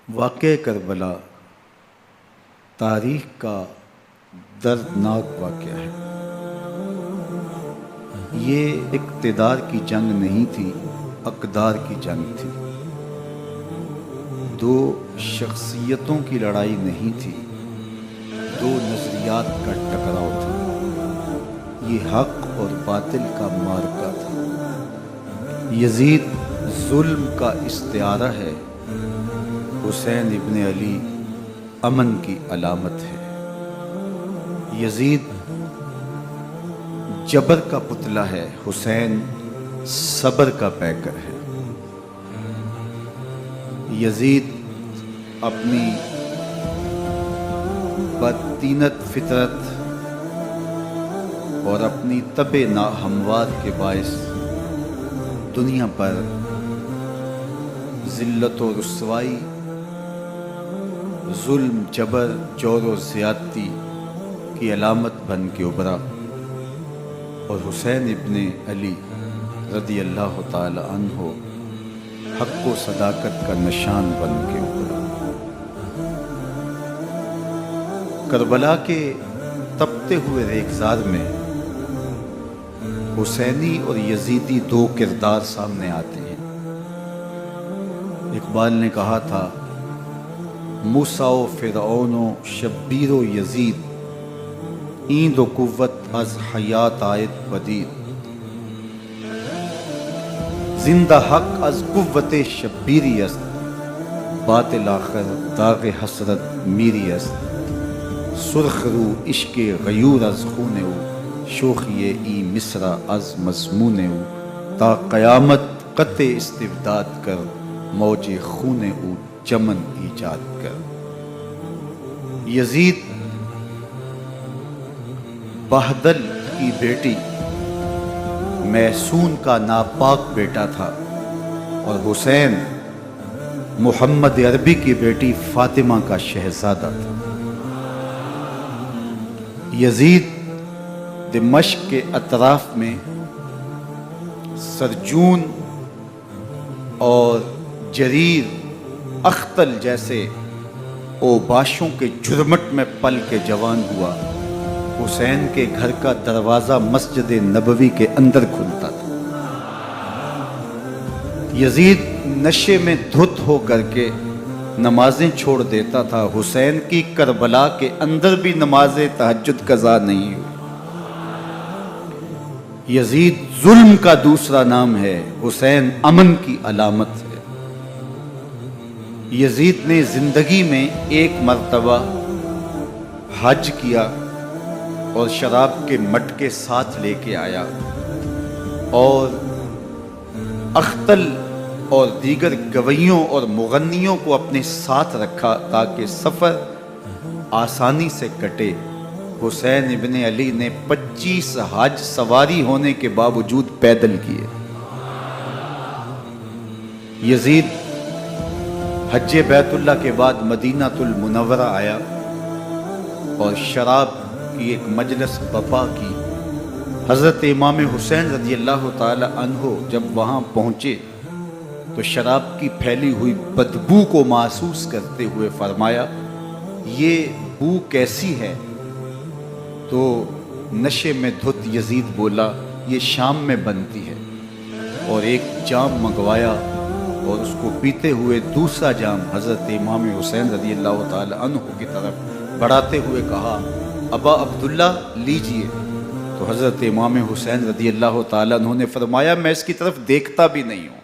واقعہ کربلا تاریخ کا دردناک واقعہ ہے۔ یہ اقتدار کی جنگ نہیں تھی، اقدار کی جنگ تھی۔ دو شخصیتوں کی لڑائی نہیں تھی، دو نظریات کا ٹکراؤ تھا۔ یہ حق اور باطل کا معرکہ تھا۔ یزید ظلم کا استعارہ ہے، حسین ابن علی امن کی علامت ہے۔ یزید جبر کا پتلا ہے، حسین صبر کا پیکر ہے۔ یزید اپنی بدطینت فطرت اور اپنی طب ناہموار کے باعث دنیا پر ذلت و رسوائی، ظلم، جبر، جور و زیادتی کی علامت بن کے ابھرا، اور حسین ابن علی رضی اللہ تعالی عنہ حق و صداقت کا نشان بن کے ابھرا۔ کربلا کے تپتے ہوئے ریگزار میں حسینی اور یزیدی دو کردار سامنے آتے ہیں۔ اقبال نے کہا تھا، موسیٰ و فرعون و شبیر و یزید، ایند و قوت از حیات آیت پدید، زندہ حق از قوت شبیری است، باطل آخر داغ حسرت میری است، سرخ رو عشق غیور از خون او، شوخی ای مصرع از مضمون او، تا قیامت قطع استبداد کر، موج خون او چمن ایجاد کر۔ یزید بہدل کی بیٹی محسون کا ناپاک بیٹا تھا، اور حسین محمد عربی کی بیٹی فاطمہ کا شہزادہ تھا۔ یزید دمشق کے اطراف میں سرجون اور جریر، اختل جیسے اوباشوں کے جھرمٹ میں پل کے جوان ہوا۔ حسین کے گھر کا دروازہ مسجد نبوی کے اندر کھلتا تھا۔ یزید نشے میں دھت ہو کر کے نمازیں چھوڑ دیتا تھا۔ حسین کی کربلا کے اندر بھی نماز تہجد قضا نہیں ہوئی۔ یزید ظلم کا دوسرا نام ہے، حسین امن کی علامت ہے۔ یزید نے زندگی میں ایک مرتبہ حج کیا اور شراب کے مٹکے ساتھ لے کے آیا، اور اختل اور دیگر گویوں اور مغنیوں کو اپنے ساتھ رکھا تاکہ سفر آسانی سے کٹے۔ حسین ابن علی نے 25 حج سواری ہونے کے باوجود پیدل کیے۔ یزید حج بیت اللہ کے بعد مدینہ المنورہ آیا اور شراب کی ایک مجلس برپا کی۔ حضرت امام حسین رضی اللہ تعالی عنہ جب وہاں پہنچے تو شراب کی پھیلی ہوئی بدبو کو محسوس کرتے ہوئے فرمایا، یہ بو کیسی ہے؟ تو نشے میں دھت یزید بولا، یہ شام میں بنتی ہے، اور ایک جام منگوایا اور اس کو پیتے ہوئے دوسرا جام حضرت امام حسین رضی اللہ تعالی عنہ کی طرف بڑھاتے ہوئے کہا، ابا عبداللہ لیجئے۔ تو حضرت امام حسین رضی اللہ تعالی عنہ نے فرمایا، میں اس کی طرف دیکھتا بھی نہیں ہوں،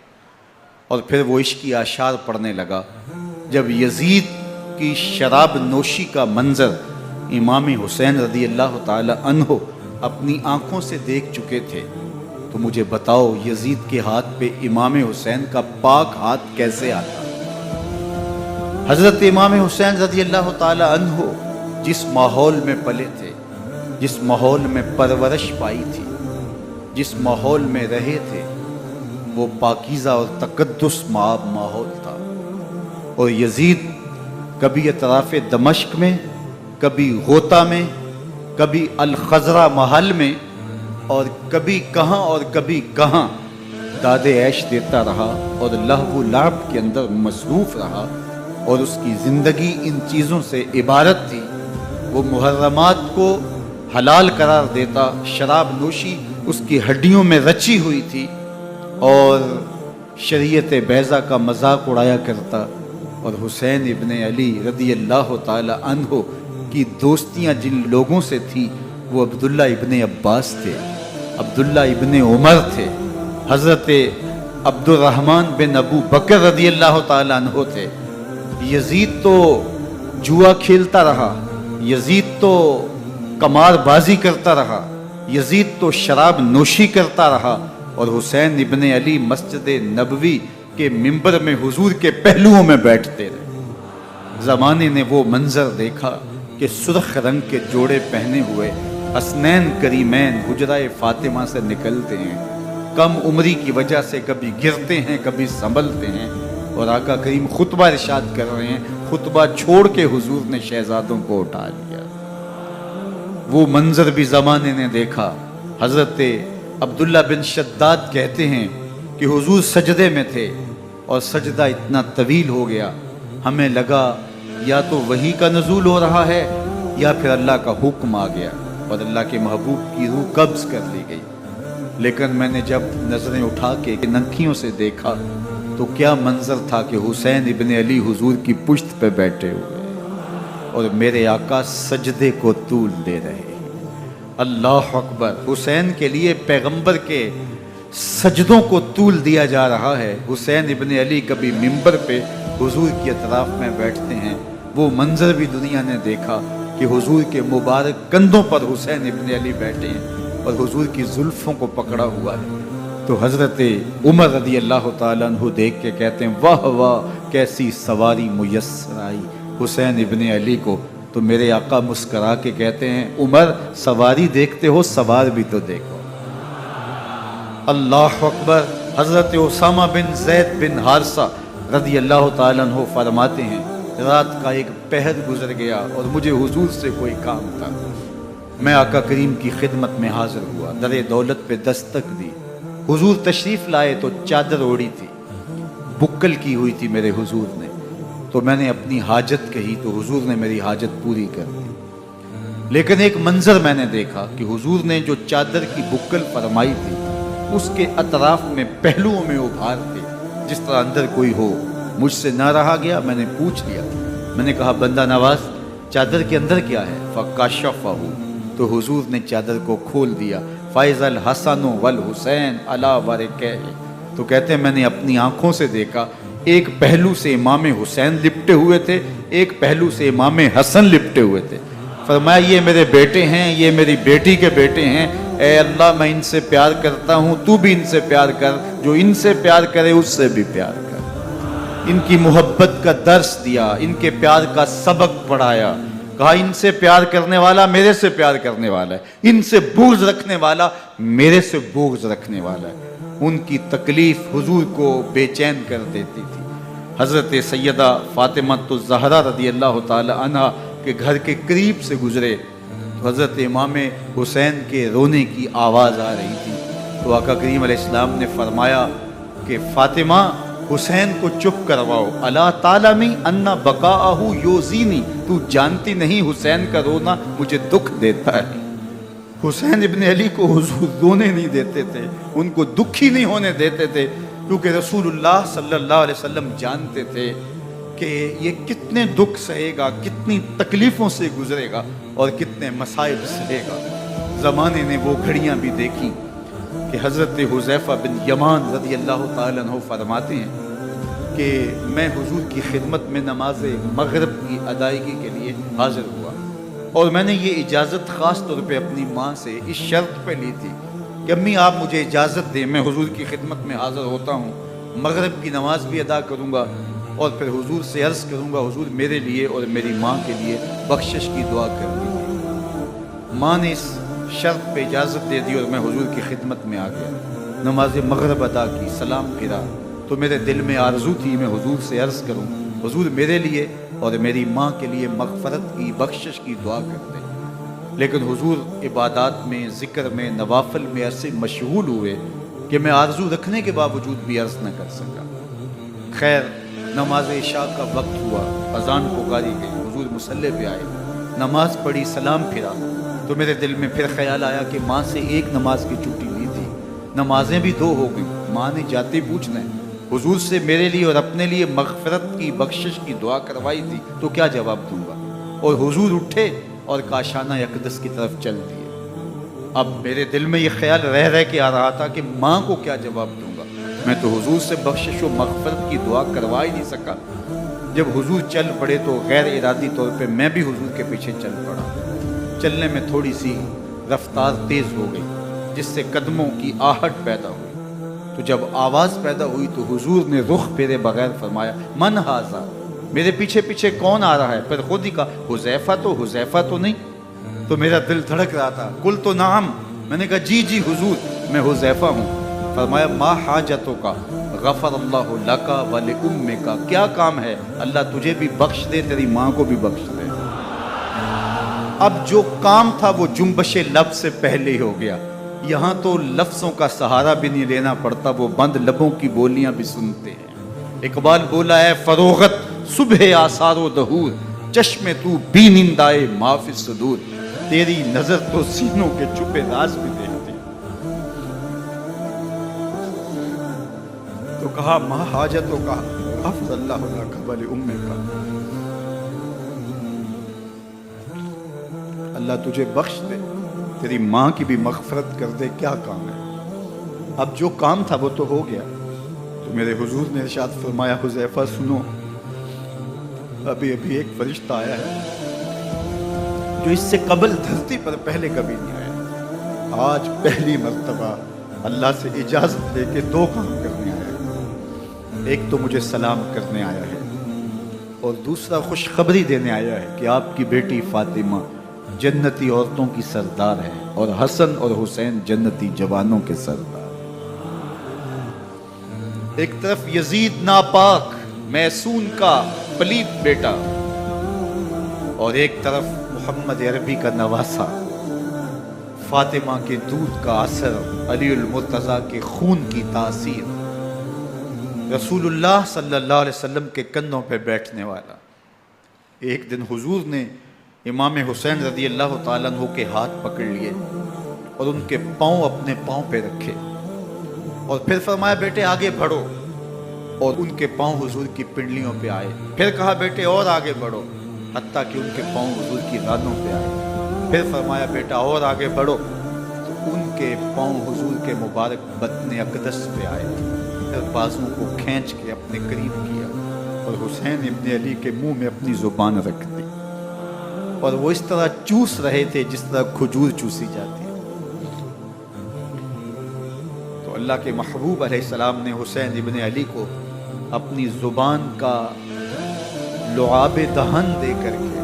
اور پھر وہ عشقی اشعار پڑھنے لگا۔ جب یزید کی شراب نوشی کا منظر امام حسین رضی اللہ تعالی عنہ اپنی آنکھوں سے دیکھ چکے تھے، تو مجھے بتاؤ یزید کے ہاتھ پہ امام حسین کا پاک ہاتھ کیسے آتا؟ حضرت امام حسین رضی اللہ تعالی عنہ جس ماحول میں پلے تھے، جس ماحول میں پرورش پائی تھی، جس ماحول میں رہے تھے، وہ پاکیزہ اور تقدس ماحول تھا۔ اور یزید کبھی اطراف دمشق میں، کبھی غوطہ میں، کبھی الخضرہ محل میں، اور کبھی کہاں اور کبھی کہاں داد عیش دیتا رہا اور لہو و لعب کے اندر مصروف رہا، اور اس کی زندگی ان چیزوں سے عبارت تھی۔ وہ محرمات کو حلال قرار دیتا، شراب نوشی اس کی ہڈیوں میں رچی ہوئی تھی، اور شریعت بیضا کا مذاق اڑایا کرتا۔ اور حسین ابن علی رضی اللہ تعالی عنہ کی دوستیاں جن لوگوں سے تھی وہ عبداللہ ابن عباس تھے، عبداللہ ابن عمر تھے، حضرت عبد الرحمن بن ابو بکر رضی اللہ تعالی عنہ تھے۔ یزید تو جوا کھیلتا رہا، یزید تو قمار بازی کرتا رہا، یزید تو شراب نوشی کرتا رہا، اور حسین ابن علی مسجد نبوی کے ممبر میں حضور کے پہلوؤں میں بیٹھتے رہے۔ زمانے نے وہ منظر دیکھا کہ سرخ رنگ کے جوڑے پہنے ہوئے حسنین کریمین حجرہ فاطمہ سے نکلتے ہیں، کم عمری کی وجہ سے کبھی گرتے ہیں کبھی سنبھلتے ہیں، اور آقا کریم خطبہ ارشاد کر رہے ہیں، خطبہ چھوڑ کے حضور نے شہزادوں کو اٹھا لیا۔ وہ منظر بھی زمانے نے دیکھا۔ حضرت عبداللہ بن شداد کہتے ہیں کہ حضور سجدے میں تھے اور سجدہ اتنا طویل ہو گیا، ہمیں لگا یا تو وحی کا نزول ہو رہا ہے یا پھر اللہ کا حکم آ گیا اور اللہ کے محبوب کی روح قبض کر لی گئی۔ لیکن میں نے جب نظریں اٹھا کے ننکیوں سے دیکھا تو کیا منظر تھا کہ حسین ابن علی حضور کی پشت پہ بیٹھے ہوئے اور میرے آقا سجدے کو طول دے رہے۔ اللہ اکبر! حسین کے لیے پیغمبر کے سجدوں کو طول دیا جا رہا ہے۔ حسین ابن علی کبھی ممبر پہ حضور کی اطراف میں بیٹھتے ہیں، وہ منظر بھی دنیا نے دیکھا کہ حضور کے مبارک کندھوں پر حسین ابن علی بیٹھے ہیں اور حضور کی زلفوں کو پکڑا ہوا ہے۔ تو حضرت عمر رضی اللہ تعالیٰ عنہ دیکھ کے کہتے ہیں واہ واہ کیسی سواری میسر آئی حسین ابن علی کو۔ تو میرے آقا مسکرا کے کہتے ہیں عمر سواری دیکھتے ہو سوار بھی تو دیکھو۔ اللہ اکبر! حضرت اسامہ بن زید بن حارثہ رضی اللہ تعالیٰ عنہ فرماتے ہیں رات کا ایک پہر گزر گیا اور مجھے حضور سے کوئی کام تھا۔ میں آقا کریم کی خدمت میں حاضر ہوا، در دولت پہ دستک دی۔ حضور تشریف لائے تو چادر اوڑی تھی، بکل کی ہوئی تھی میرے حضور نے، تو میں نے اپنی حاجت کہی تو حضور نے میری حاجت پوری کر دی۔ لیکن ایک منظر میں نے دیکھا کہ حضور نے جو چادر کی بکل فرمائی تھی اس کے اطراف میں پہلوؤں میں ابھار تھے جس طرح اندر کوئی ہو۔ مجھ سے نہ رہا گیا، میں نے پوچھ لیا، میں نے کہا بندہ نواز چادر کے اندر کیا ہے؟ فکاشفہ، تو حضور نے چادر کو کھول دیا۔ فائز الحسن والحسین علی ورکہ، تو کہتے ہیں میں نے اپنی آنکھوں سے دیکھا ایک پہلو سے امام حسین لپٹے ہوئے تھے، ایک پہلو سے امام حسن لپٹے ہوئے تھے۔ فرمایا یہ میرے بیٹے ہیں، یہ میری بیٹی کے بیٹے ہیں، اے اللہ میں ان سے پیار کرتا ہوں، تو بھی ان سے پیار کر، جو ان سے پیار کرے اس سے بھی پیار کر۔ ان کی محبت کا درس دیا، ان کے پیار کا سبق پڑھایا، کہا ان سے پیار کرنے والا میرے سے پیار کرنے والا ہے، ان سے بغض رکھنے والا میرے سے بغض رکھنے والا ہے۔ ان کی تکلیف حضور کو بے چین کر دیتی تھی۔ حضرت سیدہ فاطمہ الزہرا رضی اللہ تعالی عنہ کے گھر کے قریب سے گزرے تو حضرت امام حسین کے رونے کی آواز آ رہی تھی، تو آقا کریم علیہ السلام نے فرمایا کہ فاطمہ حسین کو چپ کرواؤ، الا تعلمی ان بقاءہ یوزینی، تو جانتی نہیں حسین کا رونا مجھے دکھ دیتا ہے۔ حسین ابن علی کو حضور رونے نہیں دیتے تھے، ان کو دکھی نہیں ہونے دیتے تھے، کیونکہ رسول اللہ صلی اللہ علیہ وسلم جانتے تھے کہ یہ کتنے دکھ سہے گا، کتنی تکلیفوں سے گزرے گا اور کتنے مصائب سہے گا۔ زمانے نے وہ گھڑیاں بھی دیکھی کہ حضرت حذیفہ بن یمان رضی اللہ تعالیٰ عنہ فرماتے ہیں کہ میں حضور کی خدمت میں نماز مغرب کی ادائیگی کے لیے حاضر ہوا، اور میں نے یہ اجازت خاص طور پہ اپنی ماں سے اس شرط پہ لی تھی کہ امی آپ مجھے اجازت دیں، میں حضور کی خدمت میں حاضر ہوتا ہوں، مغرب کی نماز بھی ادا کروں گا اور پھر حضور سے عرض کروں گا حضور میرے لیے اور میری ماں کے لیے بخشش کی دعا کر دیجیے۔ ماں نے اس شرط پہ اجازت دے دی اور میں حضور کی خدمت میں آ گیا، نماز مغرب ادا کی، سلام پھرا، تو میرے دل میں آرزو تھی میں حضور سے عرض کروں حضور میرے لیے اور میری ماں کے لیے مغفرت کی بخشش کی دعا کر دیں، لیکن حضور عبادات میں ذکر میں نوافل میں ایسے مشغول ہوئے کہ میں آرزو رکھنے کے باوجود بھی عرض نہ کر سکا۔ خیر نماز عشاء کا وقت ہوا، اذان پکاری گئی، حضور مصلی پہ آئے، نماز پڑھی، سلام پھرا، تو میرے دل میں پھر خیال آیا کہ ماں سے ایک نماز کی چھٹی لی تھی، نمازیں بھی 2 ہو گئیں، ماں نے جاتے پوچھنا ہے، حضور سے میرے لیے اور اپنے لیے مغفرت کی، بخشش کی دعا کروائی تھی، تو کیا جواب دوں گا؟ اور حضور اٹھے اور کاشانہ اقدس کی طرف چل دیے۔ اب میرے دل میں یہ خیال رہ کے آ رہا تھا کہ ماں کو کیا جواب دوں گا؟ میں تو حضور سے بخشش و مغفرت کی دعا کروا ہی نہیں سکا۔ جب حضور چل پڑے تو غیر ارادی طور پہ میں بھی حضور کے پیچھے چل پڑا۔ چلنے میں تھوڑی سی رفتار تیز ہو گئی، جس سے قدموں کی آہٹ پیدا ہوئی۔ تو جب آواز پیدا ہوئی تو حضور نے رخ پھیرے بغیر فرمایا، من ھذا، میرے پیچھے پیچھے کون آ رہا ہے؟ پھر خود ہی کہا، حذیفہ تو نہیں؟ تو میرا دل دھڑک رہا تھا، قل تو نعم، میں نے کہا جی حضور، میں حذیفہ ہوں۔ فرمایا، ما حاجتوں کا، غفر اللہ لک ولامک، کیا کام ہے؟ اللہ تجھے بھی بخش دے، تیری ماں کو بھی بخش دے۔ اب جو کام تھا وہ جنبش لب سے پہلے ہی ہو گیا۔ یہاں تو لفظوں کا سہارا بھی نہیں لینا پڑتا، وہ بند لبوں کی بولیاں بھی سنتے ہیں۔ اقبال بولا ہے، فروغت صبح آثار و دہور، چشم تو بی نندائے ما فی الصدور، تیری نظر تو سینوں کے چھپے راز بھی دیکھتی۔ تو کہا، ما حاجتوں کا، غفر اللہ لک ولامک، اللہ تجھے بخش دے، تیری ماں کی بھی مغفرت کر دے، کیا کام ہے؟ اب جو کام تھا وہ تو ہو گیا۔ تو میرے حضور نے ارشاد فرمایا، حذیفہ سنو، ابھی ایک فرشتہ آیا ہے جو اس سے قبل دھرتی پر پہلے کبھی نہیں آیا، آج پہلی مرتبہ اللہ سے اجازت لے کے 2 کام کرنے آیا ہے۔ ایک تو مجھے سلام کرنے آیا ہے، اور دوسرا خوشخبری دینے آیا ہے کہ آپ کی بیٹی فاطمہ جنتی عورتوں کی سردار ہے، اور حسن اور حسین جنتی جوانوں کے سردار۔ ایک طرف یزید ناپاک میسون کا پلیت بیٹا، اور ایک طرف محمد عربی کا نواسا، فاطمہ کے دودھ کا اثر، علی المرتضیٰ کے خون کی تاثیر، رسول اللہ صلی اللہ علیہ وسلم کے کندھوں پہ بیٹھنے والا۔ ایک دن حضور نے امام حسین رضی اللہ تعالیٰ عنہ کے ہاتھ پکڑ لیے اور ان کے پاؤں اپنے پاؤں پہ رکھے، اور پھر فرمایا، بیٹے آگے بڑھو، اور ان کے پاؤں حضور کی پنڈلیوں پہ آئے۔ پھر کہا، بیٹے اور آگے بڑھو، حتیٰ کہ ان کے پاؤں حضور کی رانوں پہ آئے۔ پھر فرمایا، بیٹا اور آگے بڑھو، تو ان کے پاؤں حضور کے مبارک بطن اقدس پہ آئے۔ پھر بازوں کو کھینچ کے اپنے قریب کیا اور حسین ابن علی کے منہ میں اپنی زبان رکھ دی، اور وہ اس طرح چوس رہے تھے جس طرح کھجور چوسی جاتی ہے۔ تو اللہ کے محبوب علیہ السلام نے حسین ابن علی کو اپنی زبان کا لعاب دہن دے کر کے،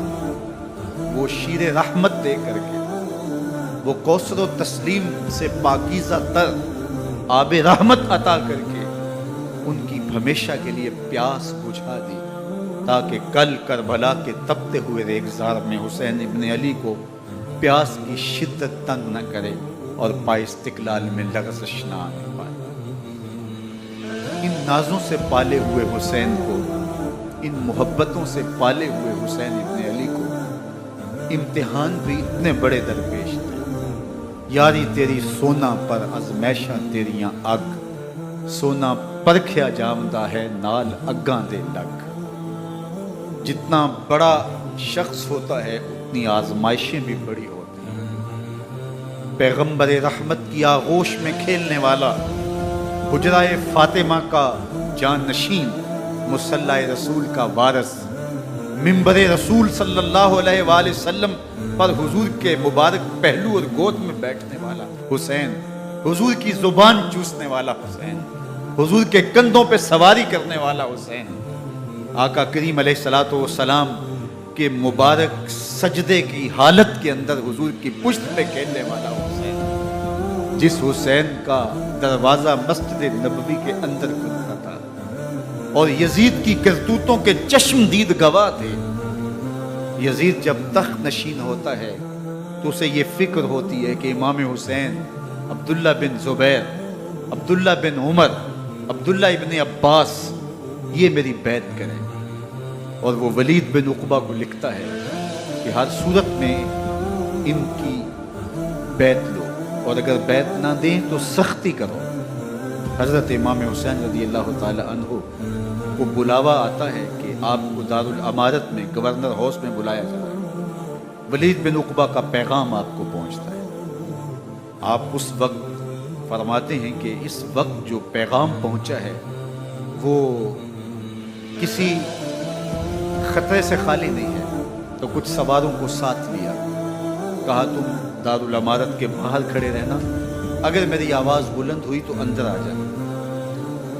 وہ شیر رحمت دے کر کے، وہ کوثر و تسلیم سے پاکیزہ تر آب رحمت عطا کر کے ان کی ہمیشہ کے لیے پیاس بجھا دی، تاکہ کل کربلا کے تپتے ہوئے ریگزار میں حسین ابن علی کو پیاس کی شدت تنگ نہ کرے اور پائے استقلال میں لغزش نہ آنے پائے۔ ان نازوں سے پالے ہوئے حسین کو، ان محبتوں سے پالے ہوئے حسین ابن علی کو امتحان بھی اتنے بڑے درپیش تھے۔ یاری تیری سونا پر ازمیشاں تیریاں اگ، سونا پرکھیا جامدہ ہے نال اگاں دے لگ۔ جتنا بڑا شخص ہوتا ہے اتنی آزمائشیں بھی بڑی ہوتی ہیں۔ پیغمبر رحمت کی آغوش میں کھیلنے والا، حجرہ فاطمہ کا جانشین، مصلی رسول کا وارث، منبر رسول صلی اللہ علیہ وآلہ وسلم پر حضور کے مبارک پہلو اور گود میں بیٹھنے والا حسین، حضور کی زبان چوسنے والا حسین، حضور کے کندھوں پہ سواری کرنے والا حسین، آقا کریم علیہ الصلوۃ والسلام کے مبارک سجدے کی حالت کے اندر حضور کی پشت پہ کھیلنے والا حسین، جس حسین کا دروازہ مسجد نبوی کے اندر کھلتا تھا اور یزید کی کرتوتوں کے چشم دید گواہ تھے۔ یزید جب تخت نشین ہوتا ہے تو اسے یہ فکر ہوتی ہے کہ امام حسین، عبداللہ بن زبیر، عبداللہ بن عمر، عبداللہ ابن عباس یہ میری بیعت کریں. اور وہ ولید بن عقبہ کو لکھتا ہے کہ ہر صورت میں ان کی بیعت لو، اور اگر بیعت نہ دیں تو سختی کرو. حضرت امام حسین رضی اللہ تعالی عنہ کو بلاوا آتا ہے کہ آپ کو دارالامارت میں گورنر ہاؤس میں بلایا جا رہا ہے. ولید بن عقبہ کا پیغام آپ کو پہنچتا ہے. آپ اس وقت فرماتے ہیں کہ اس وقت جو پیغام پہنچا ہے وہ کسی خطرے سے خالی نہیں ہے. تو کچھ سواروں کو ساتھ لیا، کہا تم دارالامارت کے باہر کھڑے رہنا، اگر میری آواز بلند ہوئی تو اندر آ جانا،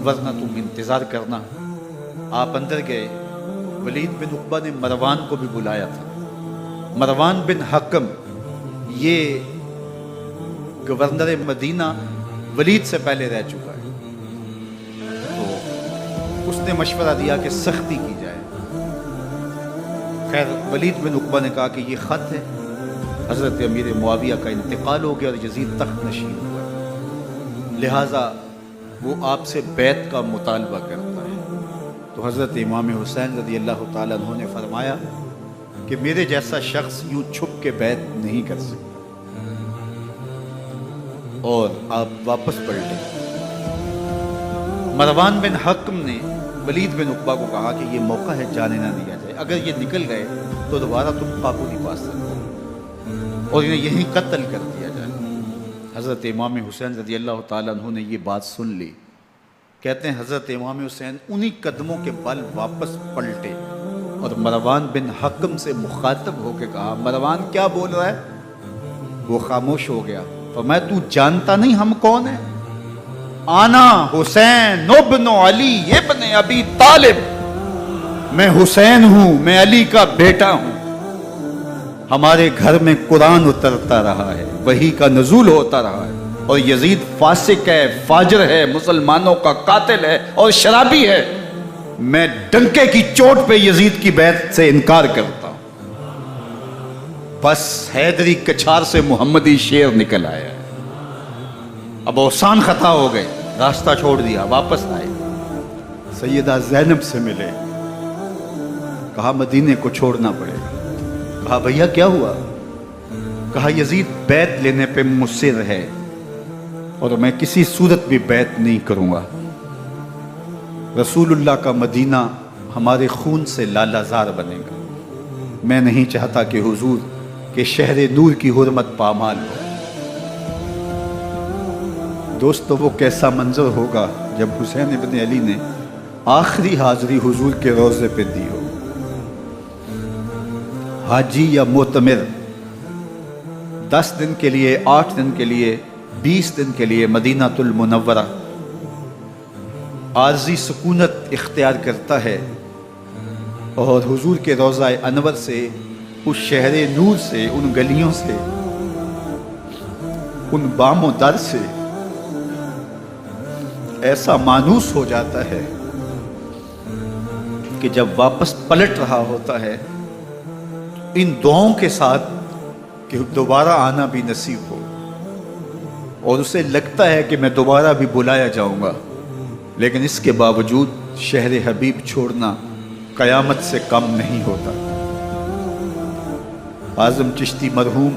ورنہ تم انتظار کرنا. آپ اندر گئے. ولید بن عقبہ نے مروان کو بھی بلایا تھا. مروان بن حکم یہ گورنر مدینہ ولید سے پہلے رہ چکا ہے، تو اس نے مشورہ دیا کہ سختی کی جائے. خیر ولید بن عقبہ نے کہا کہ یہ خط ہے، حضرت امیر معاویہ کا انتقال ہو گیا اور یزید تخت نشین ہوا، لہٰذا وہ آپ سے بیعت کا مطالبہ کرتا ہے. تو حضرت امام حسین رضی اللہ تعالیٰ عنہ نے فرمایا کہ میرے جیسا شخص یوں چھپ کے بیعت نہیں کر سکتا، اور آپ واپس پلٹے. مروان بن حکم نے ولید بن عقبہ کو کہا کہ یہ موقع ہے جانے نہ دیا جائے، اگر یہ نکل گئے تو دوبارہ تم قابو نہیں پا سکتے، اور انہیں یہیں قتل کر دیا جائے. حضرت امام حسین رضی اللہ تعالیٰ عنہ نے یہ بات سن لی. کہتے ہیں حضرت امام حسین انہی قدموں کے بل واپس پلٹے اور مروان بن حکم سے مخاطب ہو کے کہا، مروان کیا بول رہا ہے؟ وہ خاموش ہو گیا. فرمایا تو جانتا نہیں ہم کون ہیں؟ آنا حسین ابن علی ابن ابی طالب، میں حسین ہوں، میں علی کا بیٹا ہوں. ہمارے گھر میں قرآن اترتا رہا ہے، وحی کا نزول ہوتا رہا ہے، اور یزید فاسق ہے، فاجر ہے، مسلمانوں کا قاتل ہے اور شرابی ہے. میں ڈنکے کی چوٹ پہ یزید کی بیعت سے انکار کرتا ہوں. بس حیدری کچھار سے محمدی شیر نکل آیا ہے. اب اوسان خطا ہو گئے، راستہ چھوڑ دیا، واپس آئے. سیدہ زینب سے ملے، کہا مدینے کو چھوڑنا پڑے گا. کہا بھیا کیا ہوا؟ کہا یزید بیعت لینے پہ مصر ہے اور میں کسی صورت بھی بیعت نہیں کروں گا. رسول اللہ کا مدینہ ہمارے خون سے لالا زار بنے گا. میں نہیں چاہتا کہ حضور کے شہر نور کی حرمت پامال ہو. دوستو وہ کیسا منظر ہوگا جب حسین ابن علی نے آخری حاضری حضور کے روضے پہ دی ہو. حاجی یا معتمر 10 دن کے لیے، 8 دن کے لیے، 20 دن کے لیے مدینہ المنورہ عارضی سکونت اختیار کرتا ہے، اور حضور کے روضہ انور سے، اس شہر نور سے، ان گلیوں سے، ان بام و در سے ایسا مانوس ہو جاتا ہے کہ جب واپس پلٹ رہا ہوتا ہے ان دعاؤں کے ساتھ کہ دوبارہ آنا بھی نصیب ہو، اور اسے لگتا ہے کہ میں دوبارہ بھی بلایا جاؤں گا، لیکن اس کے باوجود شہر حبیب چھوڑنا قیامت سے کم نہیں ہوتا. اعظم چشتی مرحوم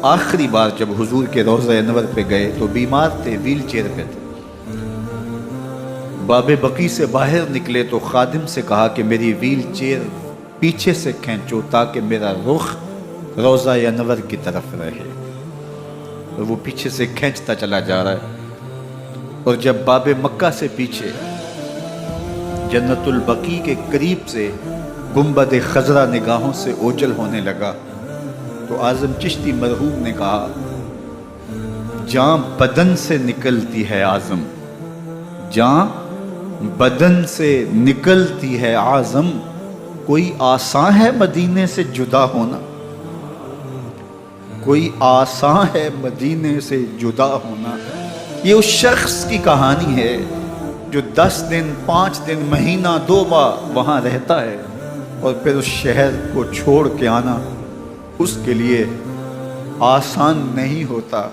آخری بار جب حضور کے روضہ انور پہ گئے تو بیمار تھے، ویل چیئر پہ تھے. باب بقی سے باہر نکلے تو خادم سے کہا کہ میری ویل چیئر پیچھے سے کھینچو تاکہ میرا رخ روضہ انور کی طرف رہے. اور وہ پیچھے سے کھینچتا چلا جا رہا ہے، اور جب باب مکہ سے پیچھے جنت البقیع کے قریب سے گنبد خضرا نگاہوں سے اوجل ہونے لگا تو اعظم چشتی مرحوم نے کہا، جان بدن سے نکلتی ہے اعظم، جان بدن سے نکلتی ہے اعظم، کوئی آسان ہے مدینے سے جدا ہونا، کوئی آسان ہے مدینے سے جدا ہونا. یہ اس شخص کی کہانی ہے جو 10 دن، 5 دن، مہینہ، 2 ماہ وہاں رہتا ہے، اور پھر اس شہر کو چھوڑ کے آنا اس کے لیے آسان نہیں ہوتا.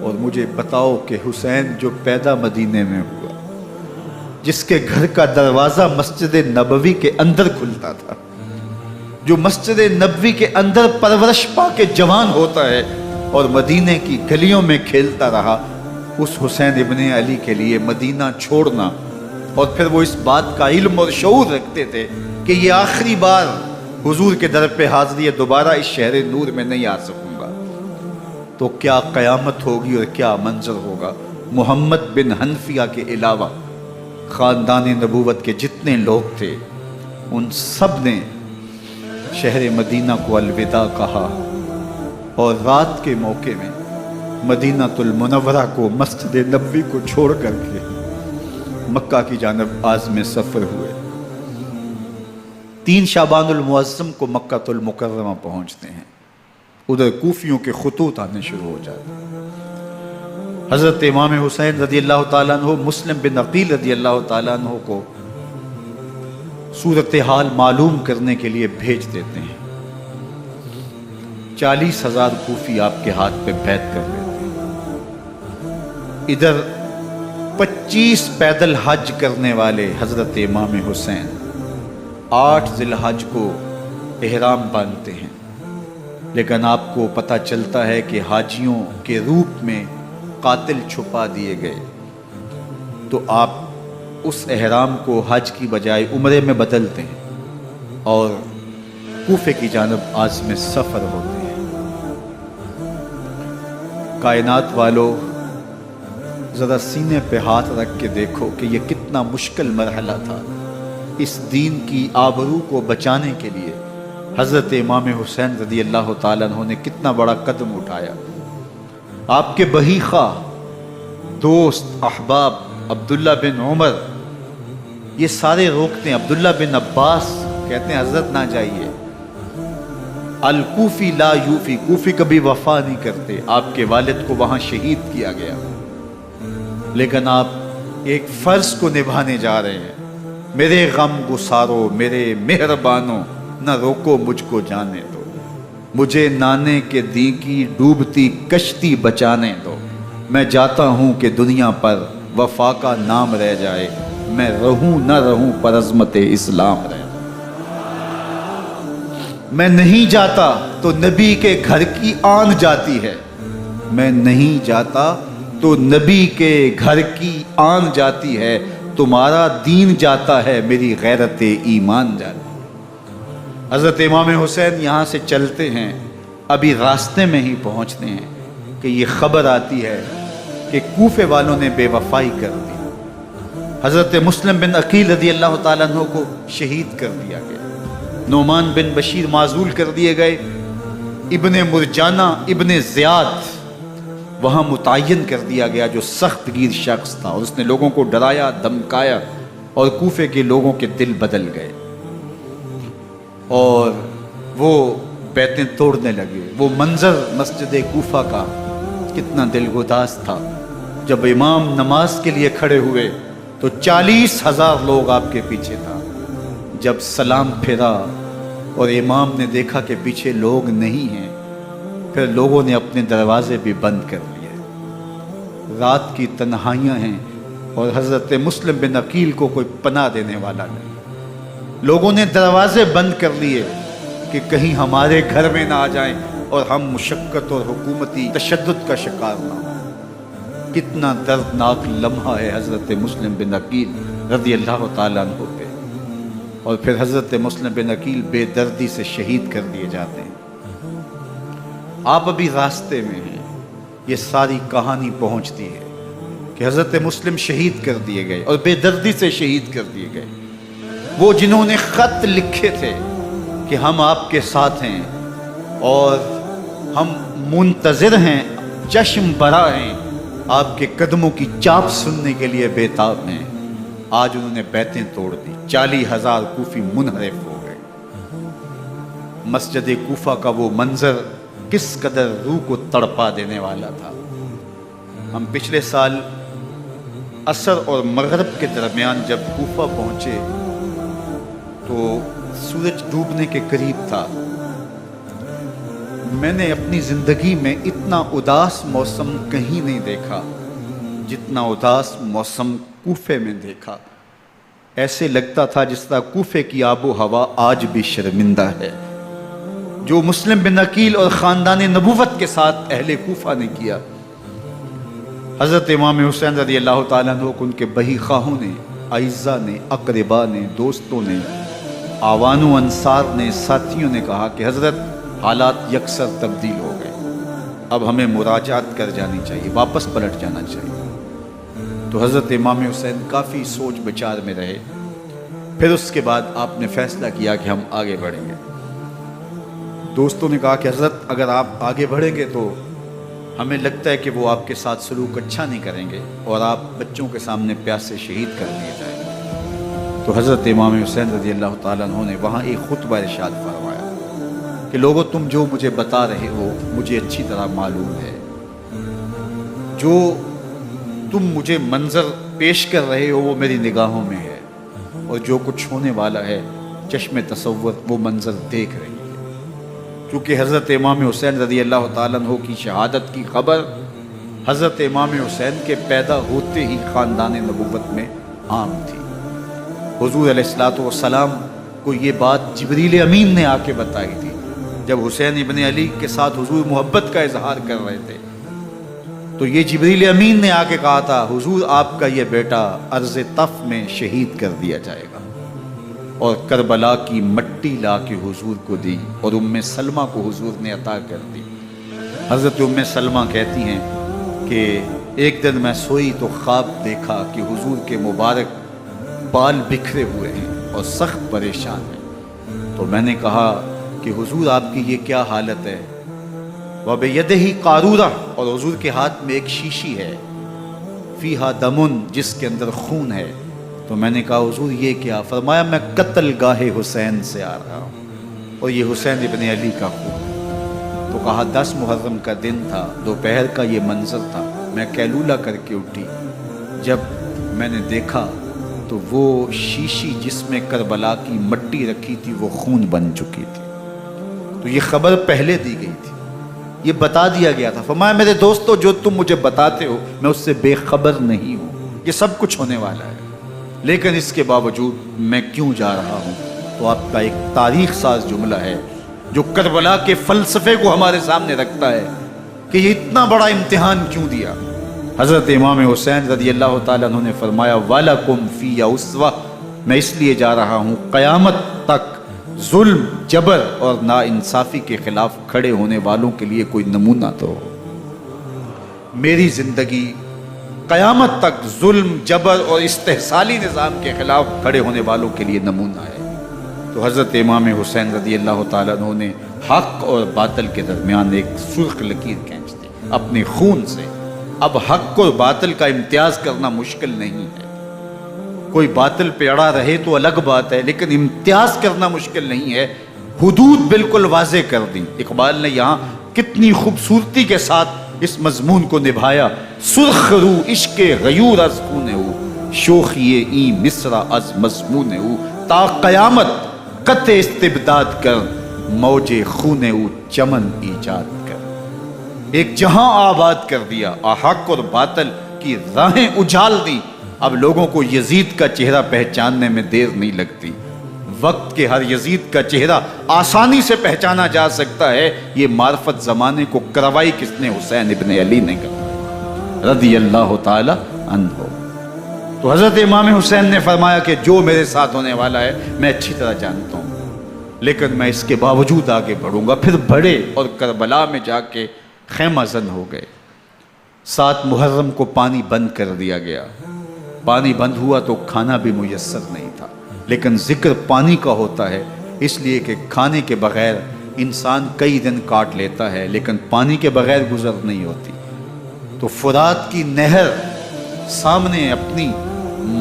اور مجھے بتاؤ کہ حسین جو پیدا مدینے میں ہوا، جس کے گھر کا دروازہ مسجد نبوی کے اندر کھلتا تھا، جو مسجد نبوی کے اندر پرورش پا کے جوان ہوتا ہے اور مدینے کی گلیوں میں کھیلتا رہا، اس حسین ابن علی کے لیے مدینہ چھوڑنا، اور پھر وہ اس بات کا علم اور شعور رکھتے تھے کہ یہ آخری بار حضور کے در پہ حاضری ہے، دوبارہ اس شہر نور میں نہیں آ سکوں گا، تو کیا قیامت ہوگی اور کیا منظر ہوگا۔ محمد بن حنفیہ کے علاوہ خاندان نبوت کے جتنے لوگ تھے ان سب نے شہر مدینہ کو الوداع کہا، اور رات کے موقع میں مدینہ المنورہ کو، مسجد نبوی کو چھوڑ کر کے مکہ کی جانب عازم سفر ہوئے۔ 3 شعبان المعظم کو مکہ المکرمہ پہنچتے ہیں، ادھر کوفیوں کے خطوط آنے شروع ہو جاتے ہیں۔ حضرت امام حسین رضی اللہ تعالیٰ عنہ مسلم بن عقیل رضی اللہ تعالیٰ عنہ کو صورتحال معلوم کرنے کے لیے بھیج دیتے ہیں۔ 40,000 کوفی آپ کے ہاتھ پہ بیعت کر لیتے ہیں۔ ادھر 25 پیدل حج کرنے والے حضرت امام حسین 8 ذی الحج کو احرام باندھتے ہیں، لیکن آپ کو پتہ چلتا ہے کہ حاجیوں کے روپ میں قاتل چھپا دیے گئے، تو آپ اس احرام کو حج کی بجائے عمرے میں بدلتے ہیں اور کوفے کی جانب عازم سفر ہوتے ہیں۔ کائنات والو، ذرا سینے پہ ہاتھ رکھ کے دیکھو کہ یہ کتنا مشکل مرحلہ تھا۔ اس دین کی آبرو کو بچانے کے لیے حضرت امام حسین رضی اللہ تعالیٰ عنہ نے کتنا بڑا قدم اٹھایا۔ آپ کے بہی خواہ، دوست، احباب عبداللہ بن عمر یہ سارے روکتے ہیں، عبداللہ بن عباس کہتے ہیں حضرت نہ جائیے، الکوفی لا یوفی، کوفی کبھی وفا نہیں کرتے، آپ کے والد کو وہاں شہید کیا گیا، لیکن آپ ایک فرض کو نبھانے جا رہے ہیں۔ میرے غم گسارو، میرے مہربانوں، نہ روکو مجھ کو جانے دو، مجھے نانے کے دی کی ڈوبتی کشتی بچانے دو، میں جاتا ہوں کہ دنیا پر وفا کا نام رہ جائے، میں رہوں نہ رہوں پر عظمت اسلام رہ جائے۔ میں نہیں جاتا تو نبی کے گھر کی آن جاتی ہے، میں نہیں جاتا تو نبی کے گھر کی آن جاتی ہے، تمہارا دین جاتا ہے، میری غیرت ایمان جاتی ہے۔ حضرت امام حسین یہاں سے چلتے ہیں، ابھی راستے میں ہی پہنچتے ہیں کہ یہ خبر آتی ہے کہ کوفے والوں نے بے وفائی کر دی، حضرت مسلم بن عقیل رضی اللہ تعالیٰ عنہ کو شہید کر دیا گیا، نعمان بن بشیر معزول کر دیے گئے، ابن مرجانہ ابن زیاد وہاں متعین کر دیا گیا جو سخت گیر شخص تھا، اور اس نے لوگوں کو ڈرایا، دھمکایا، اور کوفے کے لوگوں کے دل بدل گئے اور وہ بیتیں توڑنے لگے۔ وہ منظر مسجد کوفہ کا کتنا دل گداز تھا، جب امام نماز کے لیے کھڑے ہوئے تو 40,000 لوگ آپ کے پیچھے تھا۔ جب سلام پھیرا اور امام نے دیکھا کہ پیچھے لوگ نہیں ہیں، پھر لوگوں نے اپنے دروازے بھی بند کر لیے۔ رات کی تنہائیاں ہیں اور حضرت مسلم بن عقیل کو کوئی پناہ دینے والا نہیں، لوگوں نے دروازے بند کر لیے کہ کہیں ہمارے گھر میں نہ آ جائیں اور ہم مشقت اور حکومتی تشدد کا شکار نہ ہوں۔ کتنا دردناک لمحہ ہے حضرت مسلم بن عقیل رضی اللہ تعالیٰ عنہ پہ، اور پھر حضرت مسلم بن عقیل بے دردی سے شہید کر دیے جاتے ہیں۔ آپ ابھی راستے میں ہیں، یہ ساری کہانی پہنچتی ہے کہ حضرت مسلم شہید کر دیے گئے اور بے دردی سے شہید کر دیے گئے۔ وہ جنہوں نے خط لکھے تھے کہ ہم آپ کے ساتھ ہیں اور ہم منتظر ہیں، چشم برا ہیں، آپ کے قدموں کی چاپ سننے کے لیے بیتاب ہیں، آج انہوں نے بیتیں توڑ دی، 40,000 کوفی منحرف ہو گئے۔ مسجد کوفہ کا وہ منظر کس قدر روح کو تڑپا دینے والا تھا۔ ہم پچھلے سال عصر اور مغرب کے درمیان جب کوفہ پہنچے تو سورج ڈوبنے کے قریب تھا۔ میں نے اپنی زندگی میں اتنا اداس موسم کہیں نہیں دیکھا جتنا اداس موسم کوفے میں دیکھا۔ ایسے لگتا تھا جس طرح کوفے کی آب و ہوا آج بھی شرمندہ ہے۔ جو مسلم بن عقیل اور خاندان نبوت کے ساتھ اہل کوفہ نے کیا، حضرت امام حسین رضی اللہ تعالیٰ عنہ کو ان کے بہی خواہوں نے، اعزاء نے، اقربا نے، دوستوں نے، آوان و انصار نے، ساتھیوں نے کہا کہ حضرت حالات یکسر تبدیل ہو گئے، اب ہمیں مراجعت کر جانی چاہیے، واپس پلٹ جانا چاہیے۔ تو حضرت امام حسین کافی سوچ بچار میں رہے، پھر اس کے بعد آپ نے فیصلہ کیا کہ ہم آگے بڑھیں گے۔ دوستوں نے کہا کہ حضرت اگر آپ آگے بڑھیں گے تو ہمیں لگتا ہے کہ وہ آپ کے ساتھ سلوک اچھا نہیں کریں گے اور آپ بچوں کے سامنے پیاس سے شہید کر دیے جائیں گے۔ تو حضرت امام حسین رضی اللہ تعالیٰ عنہ نے وہاں ایک خطبہ ارشاد فرمایا کہ لوگوں تم جو مجھے بتا رہے ہو مجھے اچھی طرح معلوم ہے، جو تم مجھے منظر پیش کر رہے ہو وہ میری نگاہوں میں ہے، اور جو کچھ ہونے والا ہے چشم تصور وہ منظر دیکھ رہی ہے۔ کیونکہ حضرت امام حسین رضی اللہ تعالیٰ عنہ کی شہادت کی خبر حضرت امام حسین کے پیدا ہوتے ہی خاندان نبوت میں عام تھی۔ حضور علیہ الصلوۃ والسلام کو یہ بات جبریل امین نے آ کے بتائی تھی جب حسین ابن علی کے ساتھ حضور محبت کا اظہار کر رہے تھے، تو یہ جبریل امین نے آ کے کہا تھا حضور آپ کا یہ بیٹا ارض طف میں شہید کر دیا جائے گا، اور کربلا کی مٹی لا کے حضور کو دی اور ام سلمہ کو حضور نے عطا کر دی۔ حضرت ام سلمہ کہتی ہیں کہ ایک دن میں سوئی تو خواب دیکھا کہ حضور کے مبارک بال بکھرے ہوئے ہیں اور سخت پریشان ہیں، تو میں نے کہا کہ حضور آپ کی یہ کیا حالت ہے؟ وَبِيَدِهِ قَارُورَةٌ، اور حضور کے ہاتھ میں ایک شیشی ہے، فِيهَا دَمٌ، جس کے اندر خون ہے۔ تو میں نے کہا حضور یہ کیا؟ فرمایا میں قتل گاہ حسین سے آ رہا ہوں اور یہ حسین ابن علی کا خون۔ تو کہا 10 محرم کا دن تھا، دوپہر کا یہ منظر تھا، میں کیلولہ کر کے اٹھی، جب میں نے دیکھا تو وہ شیشی جس میں کربلا کی مٹی رکھی تھی وہ خون بن چکی تھی۔ تو یہ خبر پہلے دی گئی تھی، یہ بتا دیا گیا تھا۔ فرمایا میرے دوستو جو تم مجھے بتاتے ہو میں اس سے بے خبر نہیں ہوں، یہ سب کچھ ہونے والا ہے، لیکن اس کے باوجود میں کیوں جا رہا ہوں؟ تو آپ کا ایک تاریخ ساز جملہ ہے جو کربلا کے فلسفے کو ہمارے سامنے رکھتا ہے کہ یہ اتنا بڑا امتحان کیوں دیا۔ حضرت امام حسین رضی اللہ تعالیٰ عنہ نے فرمایا وَلَكُمْ فِيَّ أُسْوَةٌ، میں اس لیے جا رہا ہوں قیامت تک ظلم، جبر اور ناانصافی کے خلاف کھڑے ہونے والوں کے لیے کوئی نمونہ تو ہو۔ میری زندگی قیامت تک ظلم، جبر اور استحصالی نظام کے خلاف کھڑے ہونے والوں کے لیے نمونہ ہے۔ تو حضرت امام حسین رضی اللہ تعالیٰ عنہ نے حق اور باطل کے درمیان ایک سرخ لکیر کھینچ دی اپنے خون سے۔ اب حق اور باطل کا امتیاز کرنا مشکل نہیں ہے، کوئی باطل پہ اڑا رہے تو الگ بات ہے، لیکن امتیاز کرنا مشکل نہیں ہے۔ حدود بالکل واضح کر دی۔ اقبال نے یہاں کتنی خوبصورتی کے ساتھ اس مضمون کو نبھایا۔ سرخ رو عشق غیور از خون ہو، شوخی این مصر از مضمون ہو، تا قیامت قطع استبداد کر، موج خون ہو چمن ایجاد کر۔ ایک جہاں آباد کر دیا، حق اور باطل کی راہیں اجال دی۔ اب لوگوں کو یزید کا چہرہ پہچاننے میں دیر نہیں لگتی، وقت کے ہر یزید کا چہرہ آسانی سے پہچانا جا سکتا ہے۔ یہ معرفت زمانے کو کروائی کس نے؟ حسین ابن علی نے کروائی رضی اللہ تعالی عنہ۔ تو حضرت امام حسین نے فرمایا کہ جو میرے ساتھ ہونے والا ہے میں اچھی طرح جانتا ہوں، لیکن میں اس کے باوجود آگے بڑھوں گا۔ پھر بڑھے اور کربلا میں جا کے خیمہ زن ہو گئے۔ 7 محرم کو پانی بند کر دیا گیا۔ پانی بند ہوا تو کھانا بھی میسر نہیں تھا، لیکن ذکر پانی کا ہوتا ہے اس لیے کہ کھانے کے بغیر انسان کئی دن کاٹ لیتا ہے، لیکن پانی کے بغیر گزر نہیں ہوتی۔ تو فرات کی نہر سامنے اپنی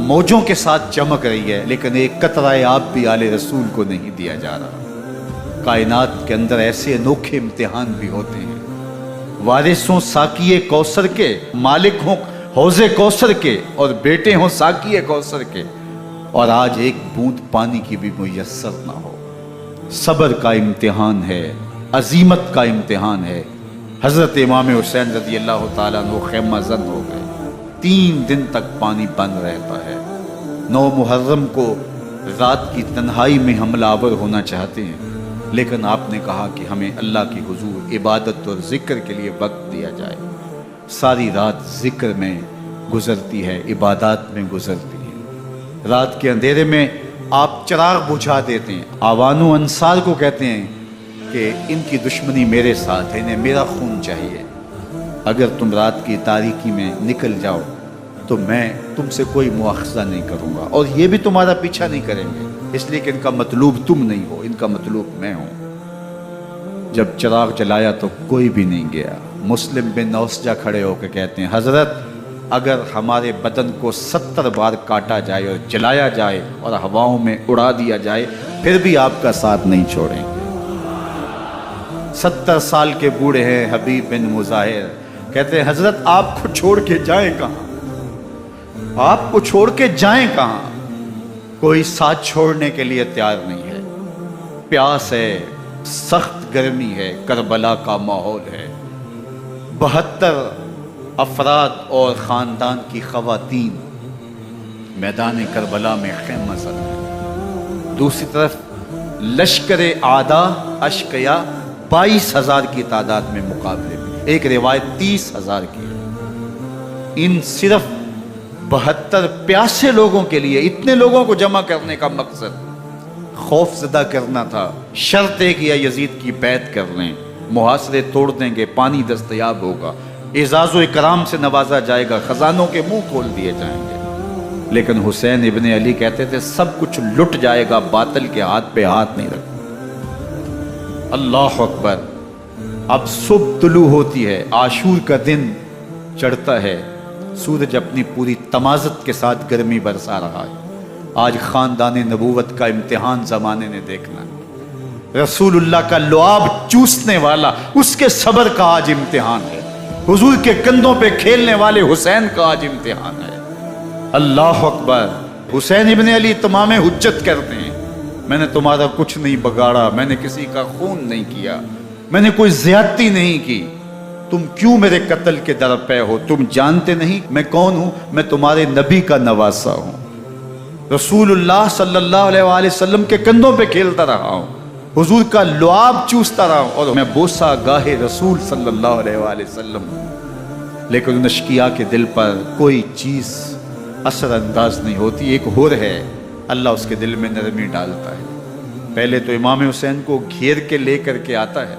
موجوں کے ساتھ چمک رہی ہے، لیکن ایک قطرہ آب بھی آل رسول کو نہیں دیا جا رہا۔ کائنات کے اندر ایسے انوکھے امتحان بھی ہوتے ہیں۔ وارث ہوں ساقی کوثر کے، مالک ہوں حوض کوثر کے، اور بیٹے ہوں ساقی کوثر کے، اور آج ایک بوند پانی کی بھی میسر نہ ہو۔ صبر کا امتحان ہے، عزیمت کا امتحان ہے۔ حضرت امام حسین رضی اللہ تعالیٰ عنہ خیمہ زن ہو گئے۔ 3 دن تک پانی بند رہتا ہے، 9 محرم کو رات کی تنہائی میں حملہ آور ہونا چاہتے ہیں، لیکن آپ نے کہا کہ ہمیں اللہ کی حضور عبادت اور ذکر کے لیے وقت دیا جائے۔ ساری رات ذکر میں گزرتی ہے، عبادات میں گزرتی ہے۔ رات کے اندھیرے میں آپ چراغ بجھا دیتے ہیں۔ آوان و انصار کو کہتے ہیں کہ ان کی دشمنی میرے ساتھ ہے، انہیں میرا خون چاہیے، اگر تم رات کی تاریکی میں نکل جاؤ تو میں تم سے کوئی مواخذہ نہیں کروں گا، اور یہ بھی تمہارا پیچھا نہیں کریں گے، اس لیے کہ ان کا مطلوب تم نہیں ہو، ان کا مطلوب میں ہوں۔ جب چراغ جلایا تو کوئی بھی نہیں گیا۔ مسلم بن اوسجہ کھڑے ہو کے کہتے ہیں حضرت اگر ہمارے بدن کو 70 بار کاٹا جائے اور جلایا جائے اور ہواؤں میں اڑا دیا جائے پھر بھی آپ کا ساتھ نہیں چھوڑیں گے۔ 70 سال کے بوڑھے ہیں حبیب بن مظاہر، کہتے ہیں حضرت آپ کو چھوڑ کے جائیں کہاں، آپ کو چھوڑ کے جائیں کہاں، کوئی ساتھ چھوڑنے کے لیے تیار نہیں ہے، پیاس ہے، سخت گرمی ہے، کربلا کا ماحول ہے، 72 افراد اور خاندان کی خواتین میدان کربلا میں خیمہ زن ہیں، دوسری طرف لشکر اعداء اشقیا 22,000 کی تعداد میں مقابلے میں، ایک روایت 30,000 کی ہے۔ ان صرف 72 پیاسے لوگوں کے لیے اتنے لوگوں کو جمع کرنے کا مقصد خوف زدہ کرنا تھا۔ شرط ہے کہ یزید کی بیعت کر لیں، محاصرے توڑ دیں گے، پانی دستیاب ہوگا، اعزاز و اکرام سے نوازا جائے گا، خزانوں کے منہ کھول دیے جائیں گے۔ لیکن حسین ابن علی کہتے تھے سب کچھ لٹ جائے گا، باطل کے ہاتھ پہ ہاتھ نہیں رکھنا۔ اللہ اکبر۔ اب صبح طلوع ہوتی ہے، عاشور کا دن چڑھتا ہے، سورج اپنی پوری تمازت کے ساتھ گرمی برسا رہا ہے۔ آج خاندان نبوت کا امتحان زمانے نے دیکھنا ہے، رسول اللہ کا لعاب چوسنے والا اس کے صبر کا آج امتحان ہے، حضور کے کندھوں پہ کھیلنے والے حسین کا آج امتحان ہے۔ اللہ اکبر۔ حسین ابن علی تمام حجت کرتے ہیں میں نے تمہارا کچھ نہیں بگاڑا، میں نے کسی کا خون نہیں کیا، میں نے کوئی زیادتی نہیں کی، تم کیوں میرے قتل کے در پہ ہو؟ تم جانتے نہیں میں کون ہوں؟ میں تمہارے نبی کا نواسا ہوں، رسول اللہ صلی اللہ علیہ وآلہ وسلم کے کندھوں پہ کھیلتا رہا ہوں، حضور کا لعاب چوستا رہا ہوں، اور میں بوسہ گاہے رسول صلی اللہ علیہ وآلہ وسلم ہوں۔ لیکن ان اشقیاء کے دل پر کوئی چیز اثر انداز نہیں ہوتی۔ ایک ہور ہے، اللہ اس کے دل میں نرمی ڈالتا ہے۔ پہلے تو امام حسین کو گھیر کے لے کر کے آتا ہے،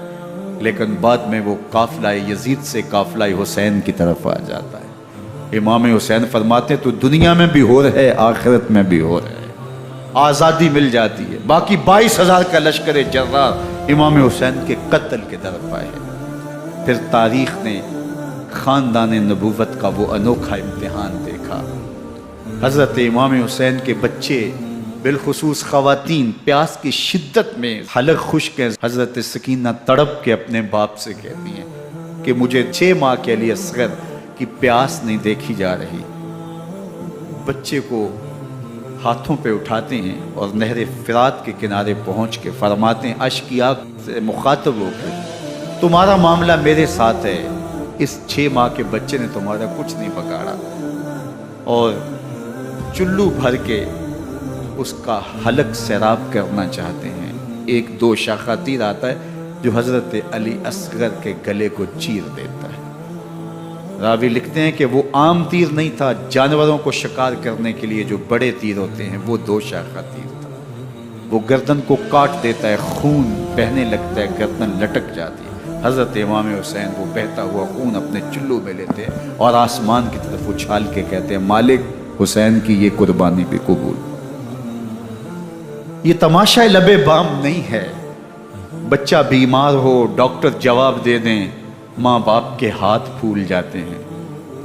لیکن بعد میں وہ قافلہ یزید سے قافلہ حسین کی طرف آ جاتا ہے۔ امام حسین فرماتے ہیں تو دنیا میں بھی ہور ہے، آخرت میں بھی ہور ہے، آزادی مل جاتی ہے۔ باقی 22,000 کا لشکر جرار امام حسین کے قتل کے طرف آئے۔ پھر تاریخ نے خاندان نبوت کا وہ انوکھا امتحان دیکھا۔ حضرت امام حسین کے بچے بالخصوص خواتین پیاس کی شدت میں حلق خشک ہیں۔ حضرت سکینہ تڑپ کے اپنے باپ سے کہتی ہیں کہ مجھے 6 ماہ کے لیے اصغر کی پیاس نہیں دیکھی جا رہی۔ بچے کو ہاتھوں پہ اٹھاتے ہیں اور نہر فرات کے کنارے پہنچ کے فرماتے ہیں اشقیاء سے مخاطب ہو کے تمہارا معاملہ میرے ساتھ ہے، اس 6 ماہ کے بچے نے تمہارا کچھ نہیں بگاڑا، اور چلو بھر کے اس کا حلق سیراب کرنا چاہتے ہیں۔ ایک 2 شاخہ تیر آتا ہے جو حضرت علی اصغر کے گلے کو چیر دیتا ہے۔ راوی لکھتے ہیں کہ وہ عام تیر نہیں تھا، جانوروں کو شکار کرنے کے لیے جو بڑے تیر ہوتے ہیں وہ 2 شاخہ تیر تھا۔ وہ گردن کو کاٹ دیتا ہے، خون بہنے لگتا ہے، گردن لٹک جاتی ہے۔ حضرت امام حسین وہ بہتا ہوا خون اپنے چلو میں لیتے ہیں اور آسمان کی طرف اچھال کے کہتے ہیں مالک حسین کی یہ قربانی بھی قبول۔ یہ تماشا لبے بام نہیں ہے، بچہ بیمار ہو ڈاکٹر جواب دے دیں، ماں باپ کے ہاتھ پھول جاتے ہیں،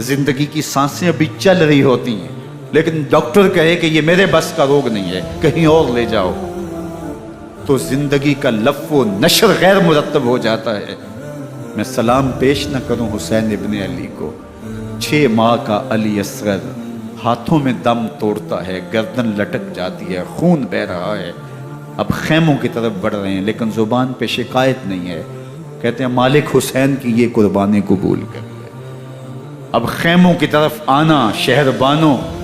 زندگی کی سانسیں ابھی چل رہی ہوتی ہیں، لیکن ڈاکٹر کہے کہ یہ میرے بس کا روگ نہیں ہے، کہیں اور لے جاؤ، تو زندگی کا لف و نشر غیر مرتب ہو جاتا ہے۔ میں سلام پیش نہ کروں حسین ابن علی کو، 6 ماہ کا علی اصغر ہاتھوں میں دم توڑتا ہے، گردن لٹک جاتی ہے، خون بہ رہا ہے، اب خیموں کی طرف بڑھ رہے ہیں، لیکن زبان پہ شکایت نہیں ہے، کہتے ہیں مالک حسین کی یہ قربانی قبول کر لے۔ اب خیموں کی طرف آنا، شہر بانوں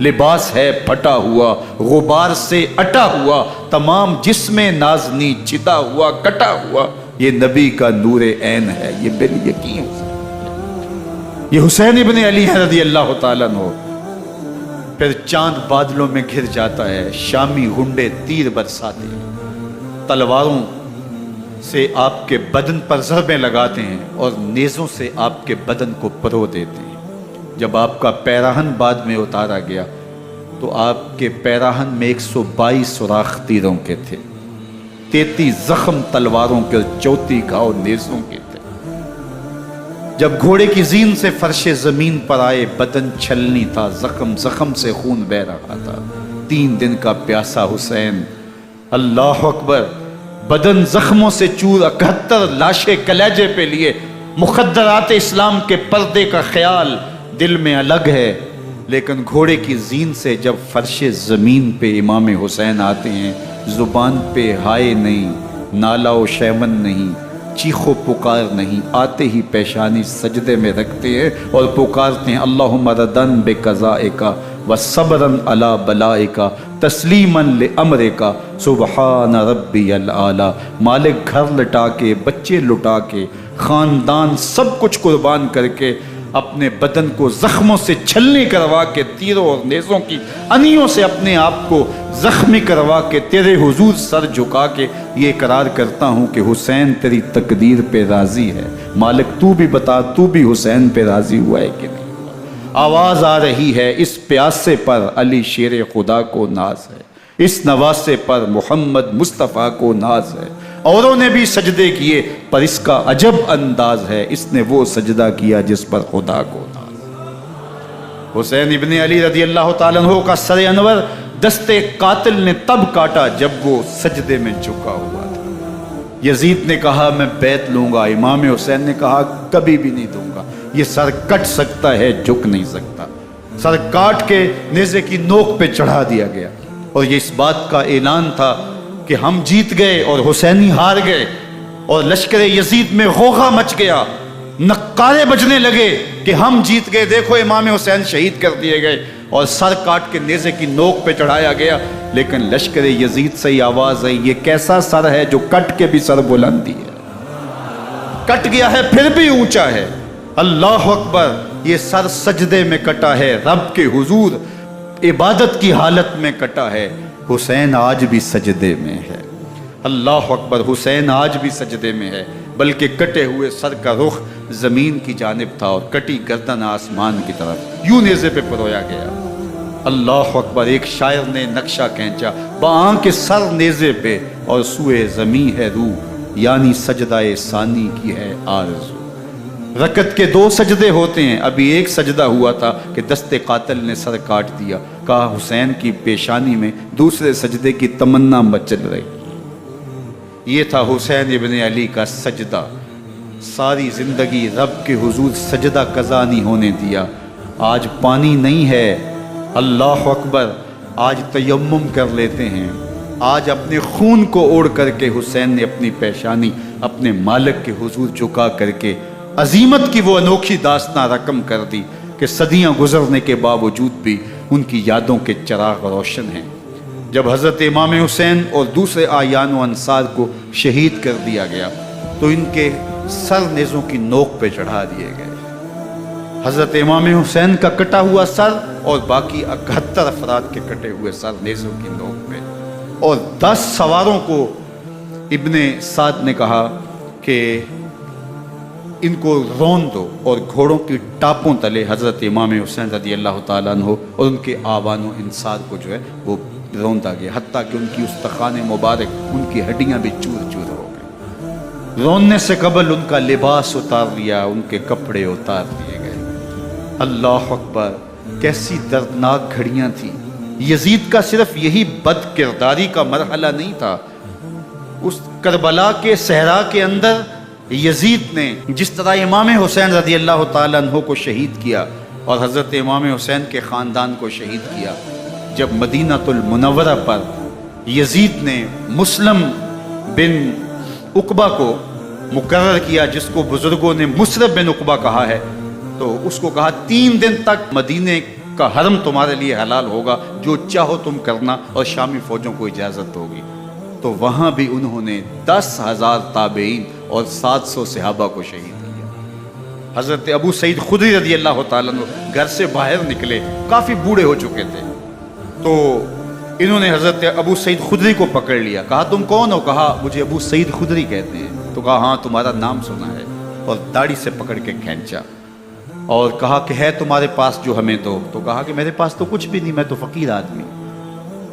لباس ہے پھٹا ہوا غبار سے اٹا ہوا، تمام جسم نازنی چتا ہوا کٹا ہوا، یہ نبی کا نور عین ہے، یہ بالیقین یہ حسین ابن علی ہے رضی اللہ تعالیٰ عنہ۔ پھر چاند بادلوں میں گھر جاتا ہے، شامی گنڈے تیر برساتے ہیں، تلواروں سے آپ کے بدن پر ضربیں لگاتے ہیں اور نیزوں سے آپ کے بدن کو پرو دیتے ہیں۔ جب آپ کا پیراہن بعد میں اتارا گیا تو آپ کے پیراہن میں 122 سوراخ تیروں کے تھے، 33 زخم تلواروں کے، 34 گھاؤ نیزوں کے تھے۔ جب گھوڑے کی زین سے فرش زمین پر آئے، بدن چھلنی تھا، زخم زخم سے خون بہ رہا تھا، 3 دن کا پیاسا حسین، اللہ اکبر، بدن زخموں سے چور، 71 لاشیں کلیجے پہ لیے، مخدرات اسلام کے پردے کا خیال دل میں الگ ہے، لیکن گھوڑے کی زین سے جب فرش زمین پہ امام حسین آتے ہیں، زبان پہ ہائے نہیں، نالا و شیمن نہیں، چیخ و پکار نہیں، آتے ہی پیشانی سجدے میں رکھتے ہیں اور پکارتے ہیں اللہم ردن بقضائک وصبرن علی بلائک تسلیما لامرک سبحان ربی الاعلی۔ مالک گھر لٹا کے، بچے لٹا کے، خاندان سب کچھ قربان کر کے، اپنے بدن کو زخموں سے چھلنی کروا کے، تیروں اور نیزوں کی انیوں سے اپنے آپ کو زخمی کروا کے، تیرے حضور سر جھکا کے یہ اقرار کرتا ہوں کہ حسین تیری تقدیر پہ راضی ہے، مالک تو بھی بتا، تو بھی حسین پہ راضی ہوا ہے کہ نہیں ہوا؟ آواز آ رہی ہے، اس پیاسے پر علی شیر خدا کو ناز ہے، اس نواسے پر محمد مصطفیٰ کو ناز ہے، اوروں نے بھی سجدے کیے پر اس کا عجب انداز ہے، اس نے وہ سجدہ کیا جس پر خدا کو ناز ہے۔ حسین ابن علی رضی اللہ تعالیٰ عنہ کا سر انور دستے قاتل نے تب کاٹا جب وہ سجدے میں جھکا ہوا تھا۔ یزید نے کہا میں بیعت لوں گا، امام حسین نے کہا کبھی بھی نہیں دوں گا، یہ سر کٹ سکتا ہے جھک نہیں سکتا۔ سر کاٹ کے نیزے کی نوک پہ چڑھا دیا گیا اور یہ اس بات کا اعلان تھا کہ ہم جیت گئے اور حسینی ہار گئے، اور لشکر یزید میں غوغا مچ گیا، نقارے بجنے لگے کہ ہم جیت گئے، دیکھو امام حسین شہید کر دیے گئے، اور سر کاٹ کے نیزے کی نوک پہ چڑھایا گیا۔ لیکن لشکر یزید سے یہ آواز آئی یہ کیسا سر ہے جو کٹ کے بھی سر بلندی ہے، کٹ گیا ہے پھر بھی اونچا ہے، اللہ اکبر، یہ سر سجدے میں کٹا ہے، رب کے حضور عبادت کی حالت میں کٹا ہے، حسین آج بھی سجدے میں ہے، اللہ اکبر، حسین آج بھی سجدے میں ہے، بلکہ کٹے ہوئے سر کا رخ زمین کی جانب تھا اور کٹی گردن آسمان کی طرف، یوں نیزے پہ پرویا گیا، اللہ اکبر۔ ایک شاعر نے نقشہ کھینچا، بآں کے سر نیزے پہ اور سوئے زمیں ہے روح، یعنی سجدہ ثانی کی ہے آرزو۔ رکعت کے 2 سجدے ہوتے ہیں، ابھی ایک سجدہ ہوا تھا کہ دست قاتل نے سر کاٹ دیا، کہا حسین کی پیشانی میں دوسرے سجدے کی تمنا مچل رہی۔ یہ تھا حسین ابن علی کا سجدہ، ساری زندگی رب کے حضور سجدہ قضا نہیں ہونے دیا۔ آج پانی نہیں ہے، اللہ اکبر، آج تیمم کر لیتے ہیں، آج اپنے خون کو اوڑھ کر کے حسین نے اپنی پیشانی اپنے مالک کے حضور جھکا کر کے عظیمت کی وہ انوکھی داستان رقم کر دی کہ صدیاں گزرنے کے باوجود بھی ان کی یادوں کے چراغ روشن ہیں۔ جب حضرت امام حسین اور دوسرے آیان و انصار کو شہید کر دیا گیا تو ان کے سر نیزوں کی نوک پہ چڑھا دیے گئے، حضرت امام حسین کا کٹا ہوا سر اور باقی 71 افراد کے کٹے ہوئے سر نیزوں کی نوک پہ، اور 10 سواروں کو ابن سعد نے کہا کہ ان کو رون دو، اور گھوڑوں کی ٹاپوں تلے حضرت امام حسین رضی اللہ تعالیٰ عنہ اور ان کے آوان و انصار کو جو ہے وہ روندا گیا، حتیٰ کہ ان کی استخوان مبارک، ان کی ہڈیاں بھی چور چور ہو گئی۔ روننے سے قبل ان کا لباس اتار لیا، ان کے کپڑے اتار دیے گئے، اللہ اکبر، کیسی دردناک گھڑیاں تھیں۔ یزید کا صرف یہی بد کرداری کا مرحلہ نہیں تھا، اس کربلا کے صحرا کے اندر یزید نے جس طرح امام حسین رضی اللہ تعالیٰ عنہ کو شہید کیا اور حضرت امام حسین کے خاندان کو شہید کیا، جب مدینہ المنورہ پر یزید نے مسلم بن عقبہ کو مقرر کیا، جس کو بزرگوں نے مصرب بن عقبہ کہا ہے، تو اس کو کہا 3 دن تک مدینے کا حرم تمہارے لیے حلال ہوگا، جو چاہو تم کرنا، اور شامی فوجوں کو اجازت ہوگی۔ تو وہاں بھی انہوں نے 10,000 تابعین اور 700 صحابہ کو شہید کیا۔ حضرت ابو سعید خدری رضی اللہ تعالیٰ عنہ گھر سے باہر نکلے، کافی بوڑھے ہو چکے تھے، تو انہوں نے حضرت ابو سعید خدری کو پکڑ لیا، کہا تم کون ہو؟ کہا مجھے ابو سعید خدری کہتے ہیں۔ تو کہا ہاں تمہارا نام سنا ہے، اور داڑھی سے پکڑ کے کھینچا اور کہا کہ ہے تمہارے پاس جو ہمیں دو؟ تو کہا کہ میرے پاس تو کچھ بھی نہیں، میں تو فقیر آدمی۔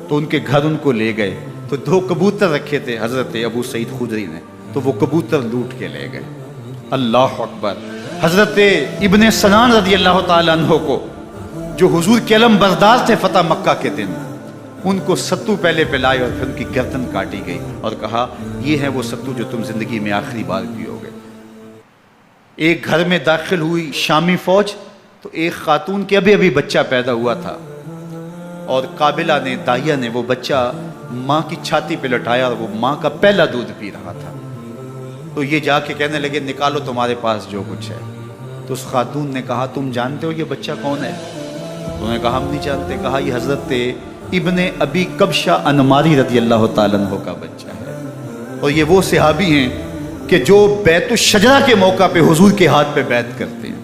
تو ان کے گھر ان کو لے گئے، تو 2 کبوتر رکھے تھے حضرت ابو سعید خدری نے، تو وہ کبوتر لوٹ کے لے گئے۔ اللہ اکبر۔ حضرت ابن سنان رضی اللہ تعالیٰ عنہ کو، جو حضور کے علم بردار تھے فتح مکہ کے دن، ان کو ستو پہلے پلائے اور پھر ان کی گردن کاٹی گئی، اور کہا یہ ہے وہ ستو جو تم زندگی میں آخری بار پیو گے۔ ایک گھر میں داخل ہوئی شامی فوج، تو ایک خاتون کے ابھی بچہ پیدا ہوا تھا، اور قابلہ نے، دائیا نے وہ بچہ ماں کی چھاتی پہ لٹایا، اور وہ ماں کا پہلا دودھ پی رہا تھا۔ تو یہ جا کے کہنے لگے نکالو تمہارے پاس جو کچھ ہے۔ تو اس خاتون نے کہا تم جانتے ہو یہ بچہ کون ہے؟ انہوں نے کہا ہم نہیں جانتے۔ کہا یہ حضرت ابن ابی کبشہ انماری رضی اللہ تعالیٰ عنہ کا بچہ ہے، اور یہ وہ صحابی ہیں کہ جو بیت الشجرہ کے موقع پہ حضور کے ہاتھ پہ بیعت کرتے ہیں۔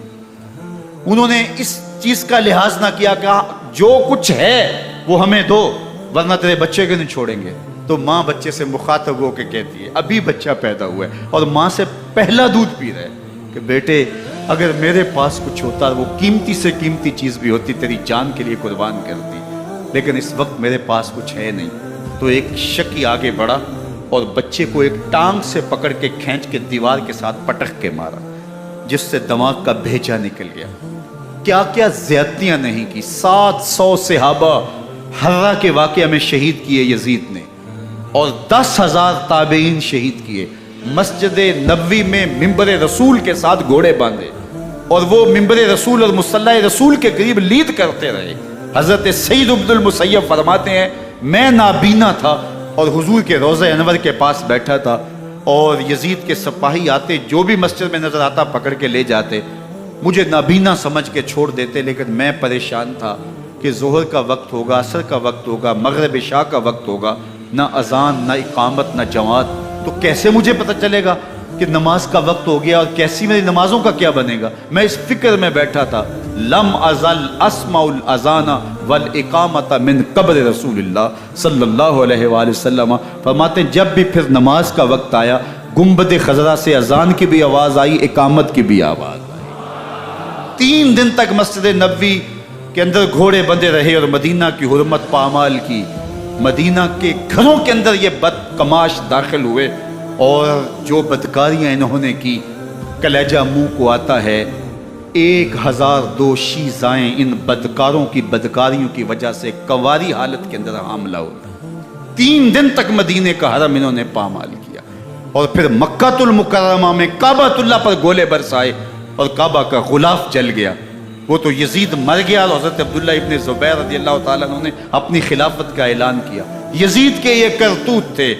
انہوں نے اس چیز کا لحاظ نہ کیا، کہا جو کچھ ہے وہ ہمیں دو ورنہ تیرے بچے کو نہیں چھوڑیں گے۔ تو ماں بچے سے مخاطب ہو کے کہتی ہے، ابھی بچہ پیدا ہوا ہے اور ماں سے پہلا دودھ پی رہا ہے، کہ بیٹے اگر میرے پاس کچھ ہوتا، وہ قیمتی سے قیمتی چیز بھی ہوتی، تیری جان کے لیے قربان کرتی، لیکن اس وقت میرے پاس کچھ ہے نہیں۔ تو ایک شکی آگے بڑھا اور بچے کو ایک ٹانگ سے پکڑ کے کھینچ کے دیوار کے ساتھ پٹک کے مارا، جس سے دماغ کا بھیجا نکل گیا۔ کیا کیا زیادتیاں نہیں کی۔ 700 صحابہ حرہ کے واقعہ میں شہید کیے یزید نے، اور 10,000 تابعین شہید کیے۔ مسجد نبوی میں ممبر رسول کے ساتھ گھوڑے باندھے، اور وہ ممبر رسول اور مصلی رسول کے قریب لید کرتے رہے۔ حضرت سعید عبد المسیب فرماتے ہیں میں نابینا تھا اور حضور کے روضہ انور کے پاس بیٹھا تھا، اور یزید کے سپاہی آتے، جو بھی مسجد میں نظر آتا پکڑ کے لے جاتے، مجھے نابینا سمجھ کے چھوڑ دیتے، لیکن میں پریشان تھا کہ ظہر کا وقت ہوگا، عصر کا وقت ہوگا، مغرب عشاء کا وقت ہوگا، نہ اذان نہ اقامت نہ جماعت، تو کیسے مجھے پتہ چلے گا کہ نماز کا وقت ہو گیا، اور کیسی میری نمازوں کا کیا بنے گا؟ میں اس فکر میں بیٹھا تھا۔ لم ازل اسمع الاذان والاقامت من قبل رسول اللہ صلی اللہ علیہ وآلہ وسلم۔ فرماتے ہیں جب بھی پھر نماز کا وقت آیا، گنبد خضرا سے اذان کی بھی آواز آئی، اقامت کی بھی آواز آئی۔ 3 دن تک مسجد نبوی کے اندر گھوڑے بندے رہے، اور مدینہ کی حرمت پامال کی۔ مدینہ کے گھروں کے اندر یہ بدکماش داخل ہوئے، اور جو بدکاریاں انہوں نے کی کلیجہ منہ کو آتا ہے۔ 1002 شیزائیں ان بدکاروں کی بدکاریوں کی وجہ سے کواری حالت کے اندر حاملہ ہوئی۔ 3 دن تک مدینے کا حرم انہوں نے پامال کیا، اور پھر مکہ المکرمہ میں کعبۃ اللہ پر گولے برسائے، اور کعبہ کا غلاف جل گیا۔ وہ تو یزید مر گیا، اور حضرت عبداللہ ابن زبیر رضی اللہ تعالیٰ عنہ نے اپنی خلافت کا اعلان کیا۔ یزید کے یہ کرتوت تھے،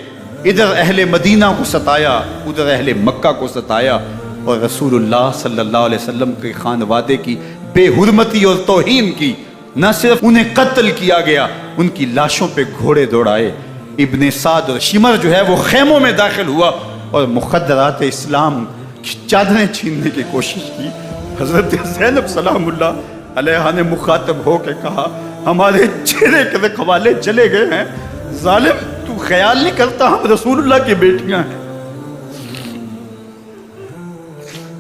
ادھر اہل مدینہ کو ستایا، ادھر اہل مکہ کو ستایا، اور رسول اللہ صلی اللہ علیہ وسلم کے خانوادے کی بے حرمتی اور توہین کی۔ نہ صرف انہیں قتل کیا گیا، ان کی لاشوں پہ گھوڑے دوڑائے۔ ابن سعد اور شمر جو ہے وہ خیموں میں داخل ہوا، اور مخدرات اسلام کی چادریں چھیننے کی کوشش کی۔ حضرت زینب سلام اللہ علیہ نے مخاطب ہو کے کہا ہمارے چہرے کے رکھوالے چلے گئے ہیں، ظالم تو خیال نہیں کرتا ہم رسول اللہ کی بیٹیاں ہیں۔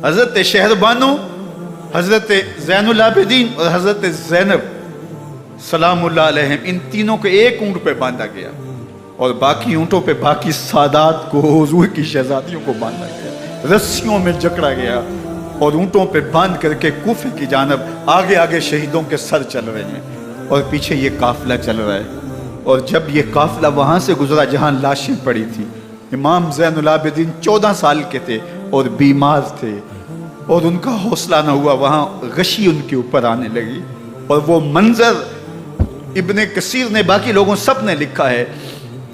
حضرت شہربانو، حضرت زین العابدین اور حضرت زینب سلام اللہ علیہ، ان تینوں کو ایک اونٹ پہ باندھا گیا، اور باقی اونٹوں پہ باقی سادات کو، حضور کی شہزادیوں کو باندھا گیا، رسیوں میں جکڑا گیا، اور اونٹوں پہ باندھ کر کے کوفے کی جانب آگے آگے شہیدوں کے سر چل رہے ہیں، اور پیچھے یہ قافلہ چل رہا ہے۔ اور جب یہ قافلہ وہاں سے گزرا جہاں لاشیں پڑی تھی، امام زین العابدین 14 سال کے تھے اور بیمار تھے، اور ان کا حوصلہ نہ ہوا، وہاں غشی ان کے اوپر آنے لگی، اور وہ منظر ابن کثیر نے، باقی لوگوں سب نے لکھا ہے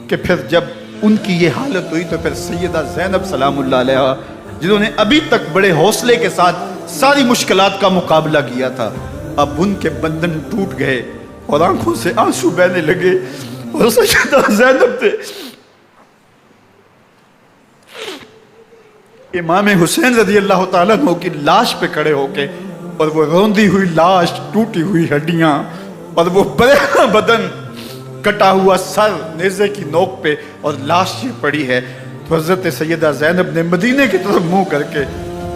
کہ پھر جب ان کی یہ حالت ہوئی تو پھر سیدہ زینب سلام اللہ علیہ، جنہوں نے ابھی تک بڑے حوصلے کے ساتھ ساری مشکلات کا مقابلہ کیا تھا، اب ان کے بندھن ٹوٹ گئے اور آنکھوں سے آنسو بہنے لگے، اور سیدہ زینب تھے امام حسین رضی اللہ تعالیٰ عنہ کی لاش پہ کھڑے ہو کے، اور وہ روندی ہوئی لاش، ٹوٹی ہوئی ہڈیاں، اور وہ برینا بدن، کٹا ہوا سر نیزے کی نوک پہ، اور لاش یہ پڑی ہے. تو حضرت سیدہ زینب نے مدینے کی طرف منہ کر کے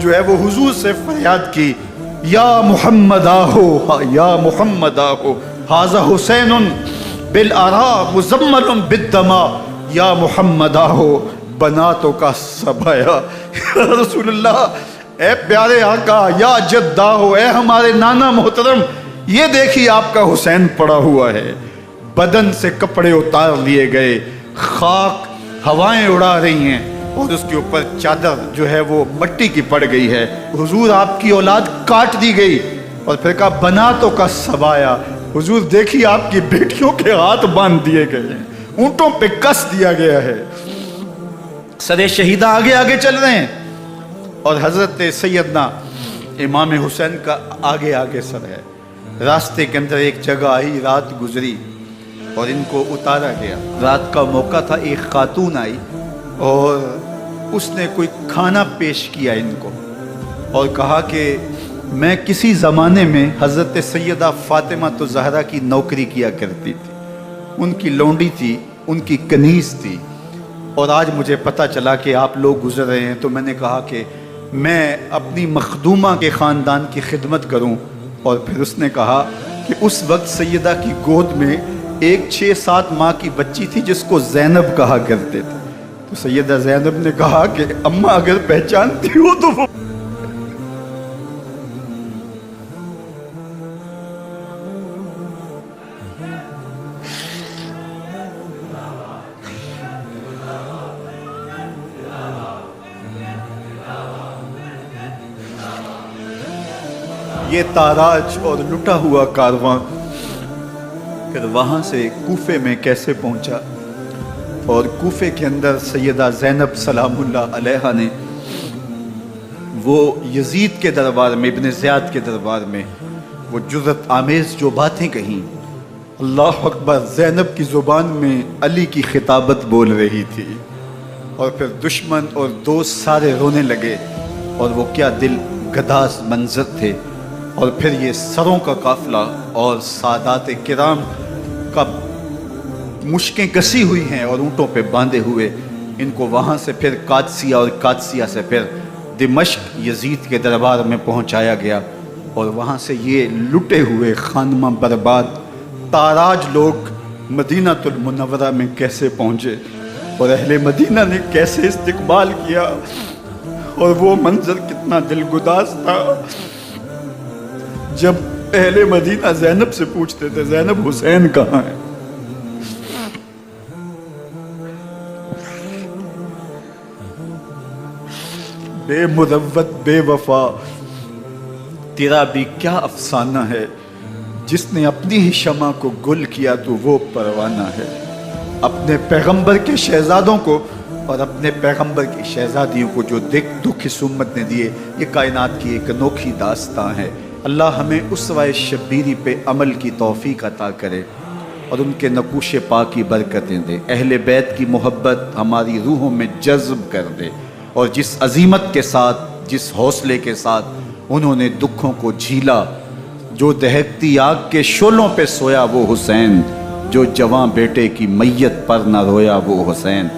جو ہے وہ حضور سے فریاد کی، یا محمد آہو، یا محمد آہو، ھذا حسین بالآراء مزمل بالدماء، یا محمد آہو بناتوں کا سبایا. یا رسول اللہ، اے پیارے آقا، یا جدہ ہو، اے ہمارے نانا محترم، یہ دیکھیے آپ کا حسین پڑا ہوا ہے. بدن سے کپڑے اتار لیے گئے، خاک ہوائیں اڑا رہی ہیں، اور اس کے اوپر چادر جو ہے وہ مٹی کی پڑ گئی ہے. حضور آپ کی اولاد کاٹ دی گئی، اور پھر کہا بناتوں کا سبایا. حضور دیکھیے آپ کی بیٹیوں کے ہاتھ باندھ دیے گئے ہیں، اونٹوں پہ کس دیا گیا ہے، سر شہیدہ آگے آگے چل رہے ہیں، اور حضرت سیدنا امام حسین کا آگے آگے سر ہے. راستے کے اندر ایک جگہ آئی، رات گزری اور ان کو اتارا گیا. رات کا موقع تھا، ایک خاتون آئی اور اس نے کوئی کھانا پیش کیا ان کو، اور کہا کہ میں کسی زمانے میں حضرت سیدہ فاطمہ تو زہرا کی نوکری کیا کرتی تھی، ان کی لونڈی تھی، ان کی کنیز تھی، اور آج مجھے پتہ چلا کہ آپ لوگ گزر رہے ہیں، تو میں نے کہا کہ میں اپنی مخدومہ کے خاندان کی خدمت کروں. اور پھر اس نے کہا کہ اس وقت سیدہ کی گود میں ایک 6-7 ماہ کی بچی تھی جس کو زینب کہا کرتے تھے. تو سیدہ زینب نے کہا کہ اماں اگر پہچانتی ہو تو وہ یہ تاراج اور لٹا ہوا کارواں پھر وہاں سے کوفے میں کیسے پہنچا، اور کوفے کے اندر سیدہ زینب سلام اللہ علیہا نے وہ یزید کے دربار میں، ابن زیاد کے دربار میں وہ جرأت آمیز جو باتیں کہیں. اللہ اکبر، زینب کی زبان میں علی کی خطابت بول رہی تھی، اور پھر دشمن اور دوست سارے رونے لگے، اور وہ کیا دل گداز منظر تھے. اور پھر یہ سروں کا قافلہ اور سادات کرام کا مشکیں کسی ہوئی ہیں اور اونٹوں پہ باندھے ہوئے، ان کو وہاں سے پھر قادسیہ، اور قادسیہ سے پھر دمشق یزید کے دربار میں پہنچایا گیا. اور وہاں سے یہ لٹے ہوئے خانمہ برباد تاراج لوگ مدینہ المنورہ میں کیسے پہنچے، اور اہل مدینہ نے کیسے استقبال کیا، اور وہ منظر کتنا دل گداز تھا جب اہل مدینہ زینب سے پوچھتے تھے زینب حسین کہاں ہے. بے مروت بے وفا، تیرا بھی کیا افسانہ ہے، جس نے اپنی ہی شمع کو گل کیا تو وہ پروانہ ہے. اپنے پیغمبر کے شہزادوں کو اور اپنے پیغمبر کی شہزادیوں کو جو دکھ اس امت نے دیے، یہ کائنات کی ایک انوکھی داستان ہے. اللہ ہمیں اسوہ شبیری پہ عمل کی توفیق عطا کرے اور ان کے نقوش پاک کی برکتیں دے. اہل بیت کی محبت ہماری روحوں میں جذب کر دے، اور جس عظیمت کے ساتھ، جس حوصلے کے ساتھ انہوں نے دکھوں کو جھیلا، جو دہکتی آگ کے شعلوں پہ سویا وہ حسین، جو جواں بیٹے کی میت پر نہ رویا وہ حسین،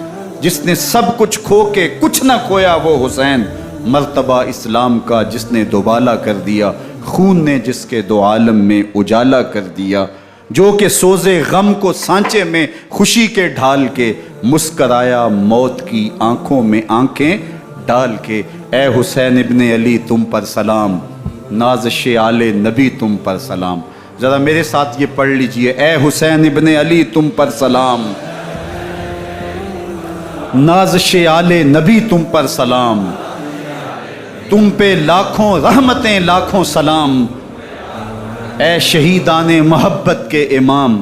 جس نے سب کچھ کھو کے کچھ نہ کھویا وہ حسین، مرتبہ اسلام کا جس نے دوبالا کر دیا، خون نے جس کے دو عالم میں اجالا کر دیا، جو کہ سوزے غم کو سانچے میں خوشی کے ڈھال کے مسکرایا موت کی آنکھوں میں آنکھیں ڈال کے. اے حسین ابن علی تم پر سلام، نازش آل نبی تم پر سلام. ذرا میرے ساتھ یہ پڑھ لیجئے، اے حسین ابن علی تم پر سلام، نازش آل نبی تم پر سلام، تم پہ لاکھوں رحمتیں لاکھوں سلام. اے شہیدان محبت کے امام،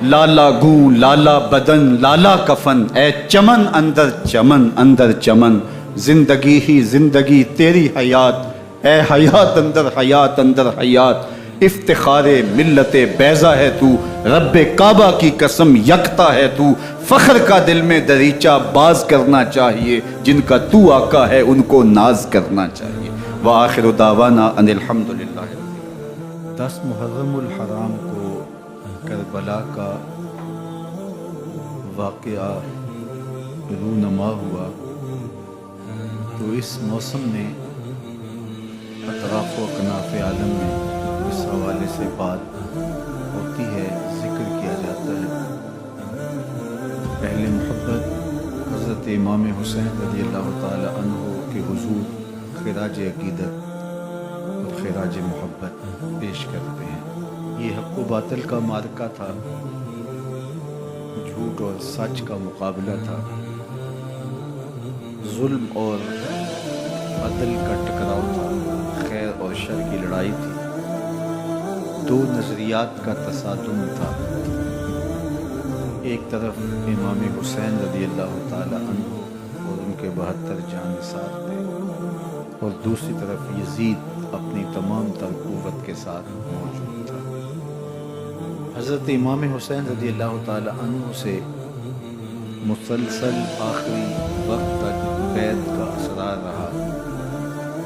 لالا گوں لالا بدن لالا کفن، اے چمن اندر چمن، زندگی ہی زندگی تیری حیات، اے حیات اندر حیات اندر حیات، افتخار ملت بیضا ہے تو، رب کعبہ کی قسم یکتا ہے تو، فخر کا دل میں دریچہ باز کرنا چاہیے، جن کا تو آقا ہے ان کو ناز کرنا چاہیے۔ وآخر دعوانا ان الحمدللہ۔ 10 محرم الحرام کو کربلا کا واقعہ رونما ہوا تو اس موسم میں اطراف و اکناف عالم میں اس حوالے سے بات ہوتی ہے، ذکر کیا جاتا ہے۔ اہل محبت حضرت امام حسین رضی اللہ تعالی عنہ کے حضور خراج عقیدت اور خراج محبت پیش کرتے ہیں۔ یہ حق و باطل کا معرکہ تھا، جھوٹ اور سچ کا مقابلہ تھا، ظلم اور عدل کا ٹکراؤ تھا، خیر اور شر کی لڑائی تھی، دو نظریات کا تصادم تھا۔ ایک طرف امام حسین رضی اللہ تعالی عنہ اور ان کے 72 جانثار تھے، اور دوسری طرف یزید اپنی تمام تر قوت کے ساتھ موجود تھا۔ حضرت امام حسین رضی اللہ تعالی عنہ سے مسلسل آخری وقت تک بیعت کا اصرار رہا،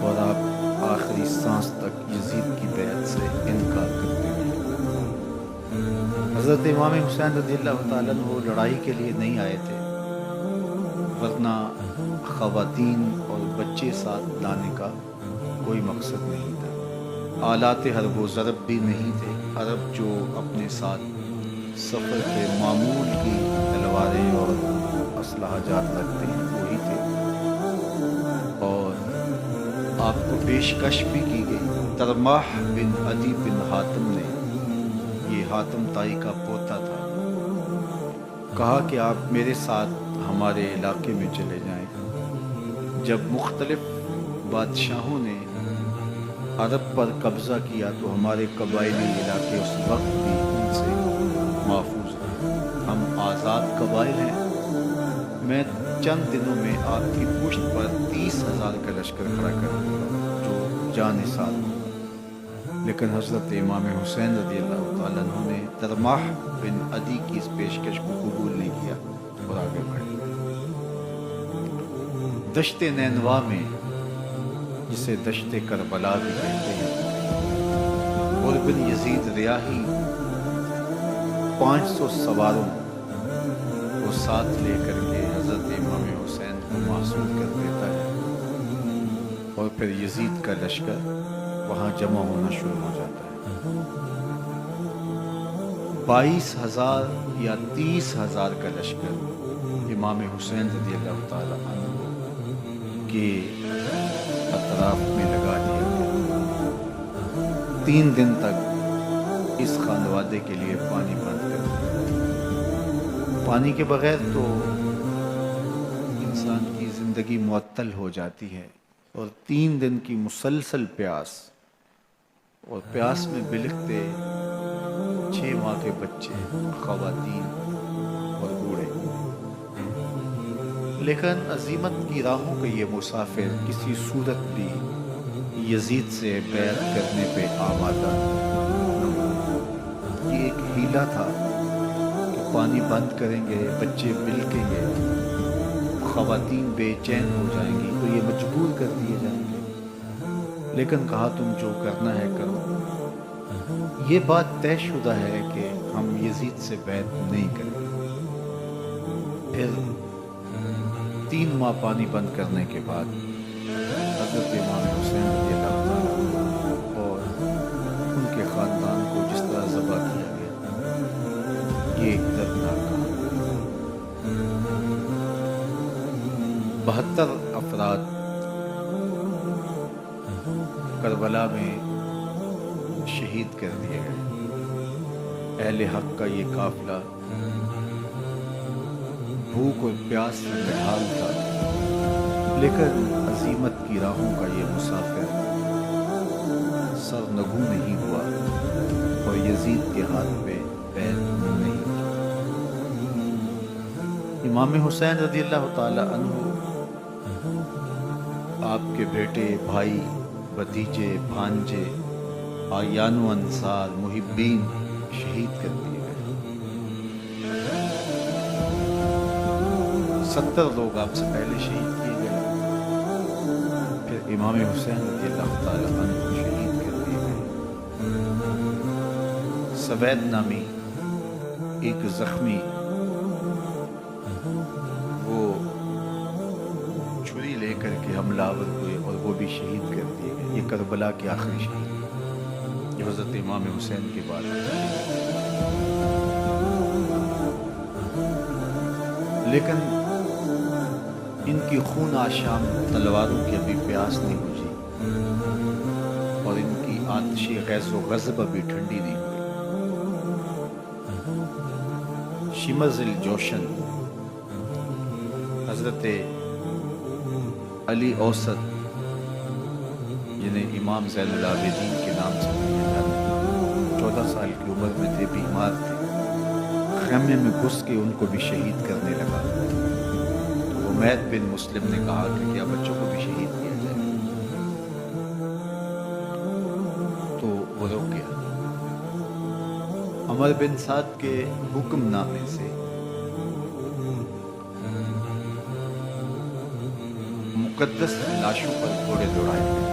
اور آپ آخری سانس تک یزید کی بیعت سے انکار کرتے ہیں۔ حضرت امام حسین رضی اللہ تعالیٰ عنہ لڑائی کے لیے نہیں آئے تھے، ورنہ خواتین اور بچے ساتھ لانے کا کوئی مقصد نہیں تھا۔ آلات حرب و ضرب بھی نہیں تھے، عرب جو اپنے ساتھ سفر کے معمول کی تلواریں اور اسلحہ جات رکھتے ہیں وہی تھے، اور آپ کو پیشکش بھی کی گئی۔ ترماح بن عدی بن حاتم نے، یہ حاتم تائی کا پوتا تھا، کہا کہ آپ میرے ساتھ ہمارے علاقے میں چلے جائیں۔ جب مختلف بادشاہوں نے عرب پر قبضہ کیا تو ہمارے قبائلی علاقے اس وقت بھی ان سے محفوظ ہیں۔ ہم آزاد قبائل ہیں۔ میں چند دنوں میں آپ کی پشت پر 30,000 کا لشکر کھڑا کر دوں گا جو جانثار ہوں۔ لیکن حضرت امام حسین رضی اللہ تعالیٰ عنہ نے ترماح بن عدی کی اس پیشکش کو قبول نہیں کیا اور آگے بڑھے۔ دشت نینوا میں، جسے دشت کربلا بھی کہتے ہیں، اور بن یزید ریاحی 500 سواروں کو ساتھ لے کر کے حضرت امام حسین کو محصور کر دیتا ہے، اور پھر یزید کا لشکر وہاں جمع ہونا شروع ہو جاتا ہے۔ 22,000 یا 30,000 کا لشکر امام حسین رضی اللہ تعالی عنہ کے اطراف میں لگا دیا گیا۔ 3 دن تک اس خانوادے کے لیے پانی بند کر دیا۔ پانی کے بغیر تو انسان کی زندگی معطل ہو جاتی ہے، اور 3 دن کی مسلسل پیاس، اور پیاس میں بلکتے 6 ماہ کے بچے، خواتین اور بوڑھے۔ لیکن عزیمت کی راہوں کے یہ مسافر کسی صورت بھی یزید سے بیعت کرنے پہ آمادہ نہ ہوئے۔ یہ ایک ہیلا تھا کہ پانی بند کریں گے، بچے بلکیں گے، خواتین بے چین ہو جائیں گی تو یہ مجبور کر دیے جائیں گے۔ لیکن کہا تم جو کرنا ہے کرو۔ یہ بات طے شدہ ہے کہ ہم یزید سے بیعت نہیں کریں۔ پھر 3 ماہ پانی بند کرنے کے بعد حضرت امام حسین رضی اللہ تعالیٰ عنہ اور ان کے خاندان کو جس طرح ذبح کیا گیا، یہ ایک دردناک کہانی ہے۔ 72 افراد کربلا میں شہید کر دیے گئے۔ اہل حق کا یہ قافلہ بھوک اور پیاس سے بحال تھا، لیکن عزیمت کی راہوں کا یہ مسافر سرنگوں نہیں ہوا اور یزید کے ہاتھ پہ بیعت نہیں کی۔ امام حسین رضی اللہ تعالی عنہ آپ کے بیٹے، بھائی، بھتیجے، بھانجے، آیان و انصار، محبین شہید کر دیے گئے۔ 70 لوگ آپ سے پہلے شہید کیے گئے، پھر امام حسین رضی اللہ تعالیٰ عنہ کو شہید کر دیے گئے۔ سوید نامی ایک زخمی وہ چھری لے کر کے حملہ آور ہوئے اور وہ بھی شہید کر دیے گئے۔ یہ کربلا کے آخری شہید جو حضرت امام حسین کے بعد، لیکن ان کی خون آشام تلواروں کی ابھی پیاس نہیں بجھی اور ان کی آتش غیظ و غضب ابھی ٹھنڈی نہیں ہوئی۔ شمز الجوشن حضرت علی اوسط، جنہیں امام زین العابدین کے نام سے جانے جاتے، 14 سال کی عمر میں تھے، بیمار تھے، خیمے میں گھس کے ان کو بھی شہید کرنے لگا۔ تو عمید بن مسلم نے کہا کہ کیا بچوں کو بھی شہید کیا جائے، تو وہ رک گیا۔ عمر بن سعد کے حکم نامے سے مقدس لاشوں پر گھوڑے دوڑائے گئے،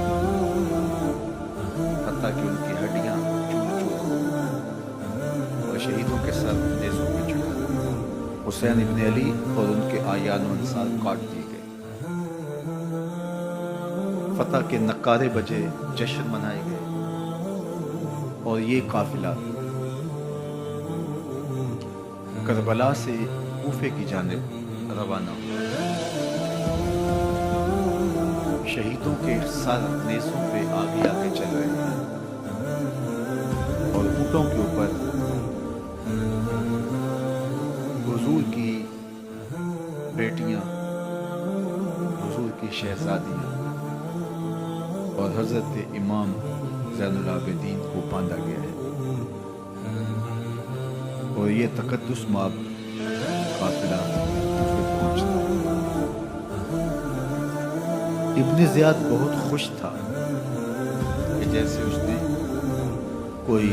حتیٰ کہ ان کی ہڈیاں چور چور اور شہیدوں کے سر نیزوں پہ چڑھا دیے۔ حسین ابن علی اور ان کے آیان و انصار کاٹ دیے گئے۔ فتح کے نقارے بجے، جشن منائے گئے اور یہ قافلہ کربلا سے کوفے کی جانب روانہ ہوا۔ شہیدوں کے سر نیزوں پہ آگے آگے چل رہے ہیں اور اونٹوں کے اوپر حضور کی بیٹیاں، حضور کی شہزادیاں اور حضرت امام زین العابدین کو باندھا گیا ہے، اور یہ تقدس مآب قافلہ پہنچتا ہے۔ ابن زیاد بہت خوش تھا کہ جیسے اس نے کوئی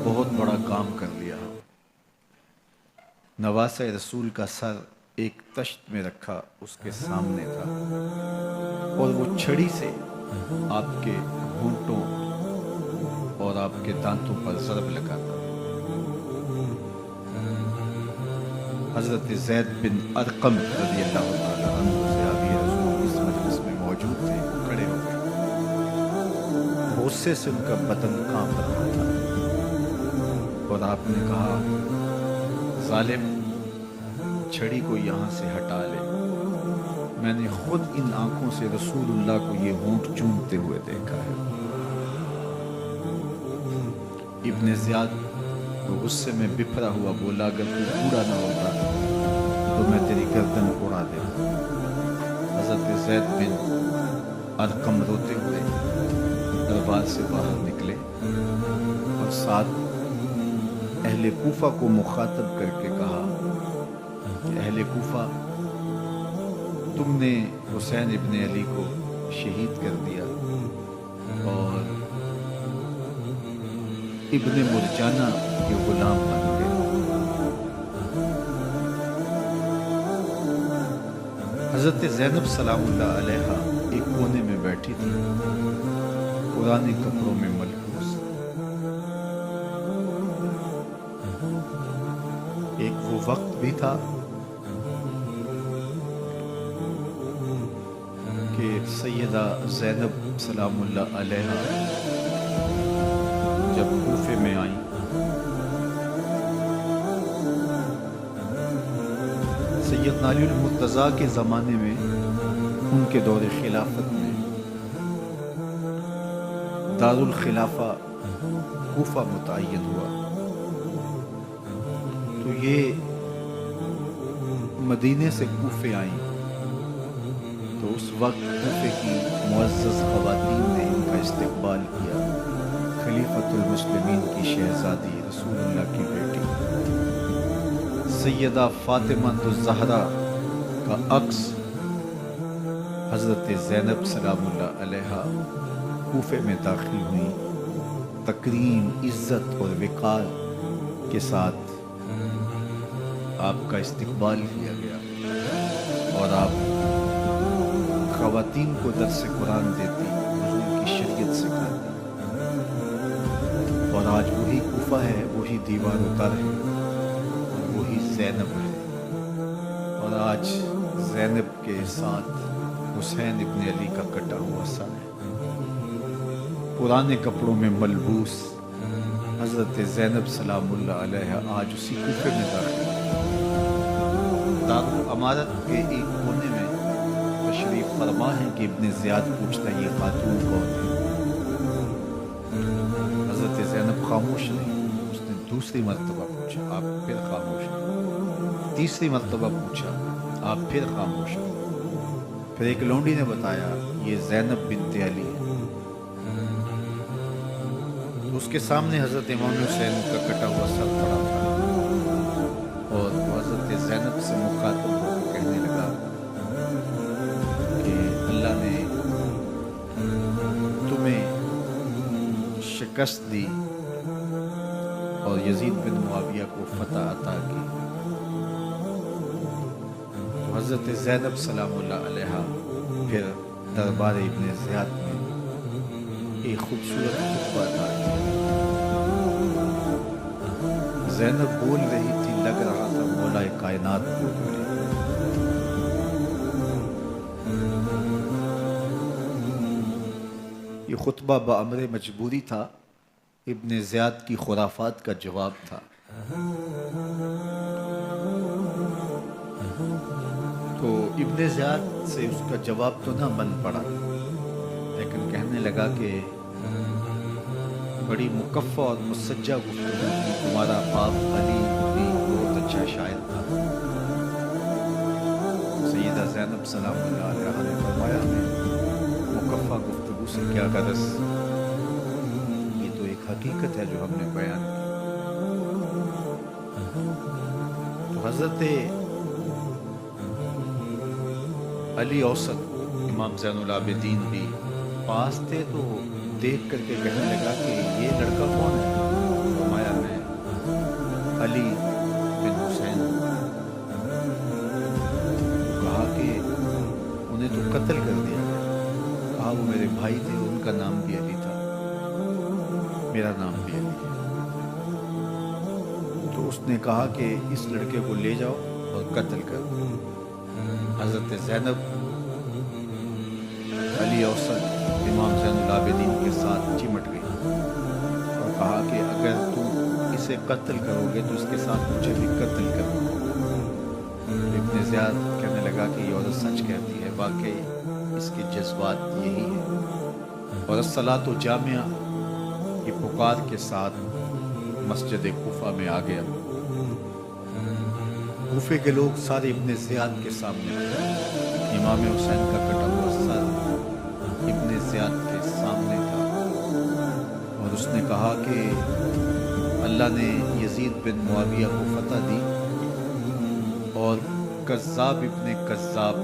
بہت بڑا کام کر لیا ہو۔ نواسہ رسول کا سر ایک تشت میں رکھا اس کے سامنے تھا اور وہ چھڑی سے آپ کے ہونٹوں اور آپ کے دانتوں پر ضرب لگاتا۔ حضرت زید بن ارقم رضی اللہ تعالیٰ عنہ صحابی رسول اس مجلس میں موجود تھے، کھڑے ہو گئے۔ غصے سے ان کا بدن کانپ رہا تھا اور آپ نے کہا، ظالم، چھڑی کو یہاں سے ہٹا لے، میں نے خود ان آنکھوں سے رسول اللہ کو یہ ہونٹ چومتے ہوئے دیکھا ہے۔ ابن زیاد وہ غصے میں بپھرا ہوا بولا، اگر تو پورا نہ ہوتا تو میں تیری گردن اڑا دیتا۔ حضرت زید بن ارقم روتے ہوئے دربار سے باہر نکلے اور ساتھ اہل کوفہ کو مخاطب کر کے کہا کہ اہل کوفہ، تم نے حسین ابن علی کو شہید کر دیا اور ابن مرجانہ کے غلام بن گئے۔ حضرت زینب سلام اللہ علیہا ایک کونے میں بیٹھی تھی، پرانے کپڑوں میں ملبوس۔ ایک وہ وقت بھی تھا کہ سیدہ زینب سلام اللہ علیہا جب کوفے میں آئیں سیدنا علی المرتضیٰ کے زمانے میں ان کے دور خلافت میں دارالخلافہ کوفہ متعین ہوا، تو یہ مدینے سے کوفے آئیں، تو اس وقت کوفے کی معزز خواتین نے ان کا استقبال کیا۔ خلیفۃ المسلمین کی شہزادی، رسول اللہ کی بیٹی سیدہ فاطمہ الزہرا کا عکس حضرت زینب سلام اللہ علیہا کوفے میں داخل ہوئی، تکریم، عزت اور وقار کے ساتھ آپ کا استقبال کیا گیا اور آپ خواتین کو درس قرآن دیتی، حضور کی شریعت سکھاتی، اور آج وہی کوفہ ہے، وہی دیوار اتر ہے، اور وہی زینب ہے، اور آج زینب کے ساتھ حسین ابن علی کا کٹا ہوا سر ہے۔ پرانے کپڑوں میں ملبوس حضرت زینب سلام اللہ علیہ آج اسی کوفے میں داخل ہے۔ دارالامارت کے ایک کونے میں تشریف فرما ہے کہ ابن زیاد پوچھتا ہے یہ خاتون کون ہے؟ حضرت زینب خاموش نہیں، اس نے دوسری مرتبہ پوچھا، آپ پھر خاموش ہیں، تیسری مرتبہ پوچھا، آپ پھر خاموش ہیں، پھر ایک لونڈی نے بتایا یہ زینب بنت علی ہے۔ اس کے سامنے حضرت امام حسین کا کٹا ہوا سر پڑا تھا اور وہ حضرت زینب سے مخاطب ہو کے کہنے لگا کہ اللہ نے تمہیں شکست دی اور یزید بن معاویہ کو فتح عطا کی۔ تو حضرت زینب سلام اللہ علیہ پھر دربار ابن زیاد میں ایک خوبصورت خطبہ تھا۔ زینب بول رہی تھی، لگ رہا تھا مولا کائنات بول رہی۔ یہ خطبہ بامر مجبوری تھا، ابن زیاد کی خرافات کا جواب تھا۔ تو ابن زیاد سے اس کا جواب تو نہ بن پڑا، لیکن کہنے لگا کہ بڑی مکفہ اور مسجع گفتگو کی، تمہارا باپ علی بھی بہت اچھا شاعر تھا۔ سیدہ زینب سلام اللہ علیہ نے فرمایا ہمیں مکفہ گفتگو سے کیا غرض، یہ تو ایک حقیقت ہے جو ہم نے بیان کی۔ تو حضرت علی اوسط امام زین العابدین بھی پاس تھے، تو دیکھ کر کے کہنے لگا کہ یہ لڑکا کون ہے؟ فرمایا میں علی بن حسین۔ کہا کہ انہیں تو قتل کر دیا گیا۔ کہا وہ میرے بھائی تھے، ان کا نام بھی علی تھا، میرا نام بھی علی ہے۔ تو اس نے کہا کہ اس لڑکے کو لے جاؤ اور قتل کر دو۔ حضرت زینب علی اوسط امام زین العابدین کے ساتھ چمٹ گئی اور کہا کہ اگر تم اسے قتل کرو گے تو اس کے ساتھ مجھے بھی قتل کرو۔ ابن زیاد کہنے لگا کہ یہ عورت سچ کہتی ہے، واقعی اس کے جذبات یہی ہیں۔ اور الصلاۃ جامعہ کی پکار کے ساتھ مسجد کوفہ میں آ گیا۔ کوفے کے لوگ سارے ابن زیاد کے سامنے تھے۔ امام حسین کا کٹا ہوا سر ابن زیاد کے سامنے تھا اور اس نے کہا کہ اللہ نے یزید بن معاویہ کو فتح دی اور کذاب ابن کذاب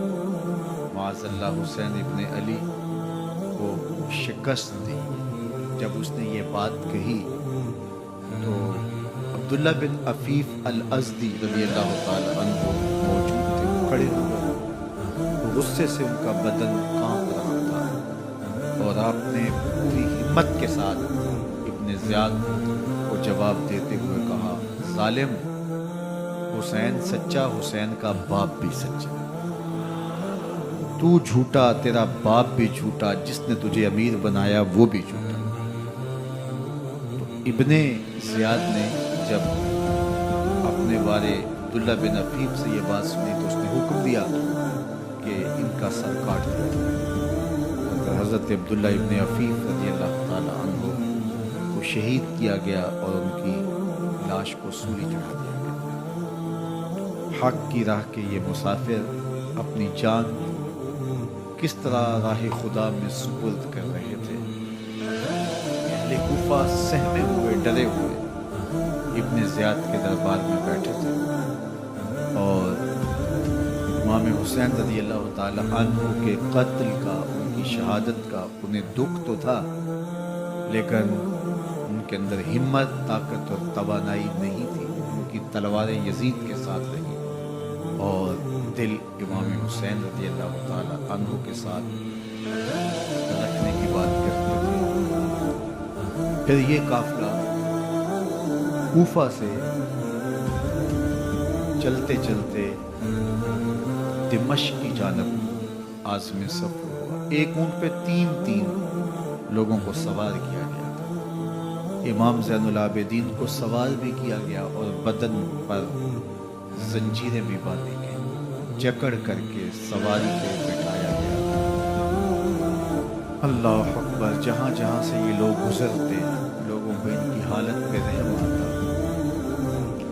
معاذ اللہ حسین ابن علی کو شکست دی۔ جب اس نے یہ بات کہی تو عبداللہ بن عفیف الازدی رضی اللہ تعالی عنہ موجود تھے، کھڑے ہوئے، غصے سے ان کا بدن کانپ رہا تھا اور آپ نے پوری ہمت کے ساتھ ابن زیاد کو جواب دیتے ہوئے کہا، ظالم، حسین سچا، حسین کا باپ بھی سچا، تو جھوٹا، تیرا باپ بھی جھوٹا، جس نے تجھے امیر بنایا وہ بھی جھوٹا۔ تو ابن زیاد نے جب اپنے بارے عبداللہ بن عفیف سے یہ بات سنی تو اس نے حکم دیا کہ ان کا سر کاٹ دیا جائے۔ حضرت عبداللہ ابن عفیف رضی اللہ تعالی عنہ کو شہید کیا گیا اور ان کی لاش کو سولی چڑھا دیا گیا۔ حق کی راہ کے یہ مسافر اپنی جان کس طرح راہ خدا میں سپرد کر رہے تھے۔ اہل کوفہ سہمے ہوئے، ڈرے ہوئے ابن زیاد کے دربار میں بیٹھے تھے اور امام حسین رضی اللہ تعالی عنہ کے قتل کا، ان کی شہادت کا انہیں دکھ تو تھا، لیکن ان کے اندر ہمت، طاقت اور توانائی نہیں تھی۔ ان کی تلواریں یزید کے ساتھ رہی اور دل امام حسین رضی اللہ تعالی عنہ کے ساتھ رکھنے کی بات کرتے تھے۔ پھر یہ قافلہ کوفہ سے چلتے چلتے دمشق کی جانب عازم سفر ہوا۔ ایک اونٹ پہ تین لوگوں کو سوار کیا گیا تھا۔ امام زین العابدین کو سوار بھی کیا گیا اور بدن پر زنجیریں بھی باندھی گئی، جکڑ کر کے سواری پہ بٹھایا گیا۔ اللہ اکبر! جہاں جہاں سے یہ لوگ گزرتے لوگوں کو ان کی حالت پہ رحم آتا۔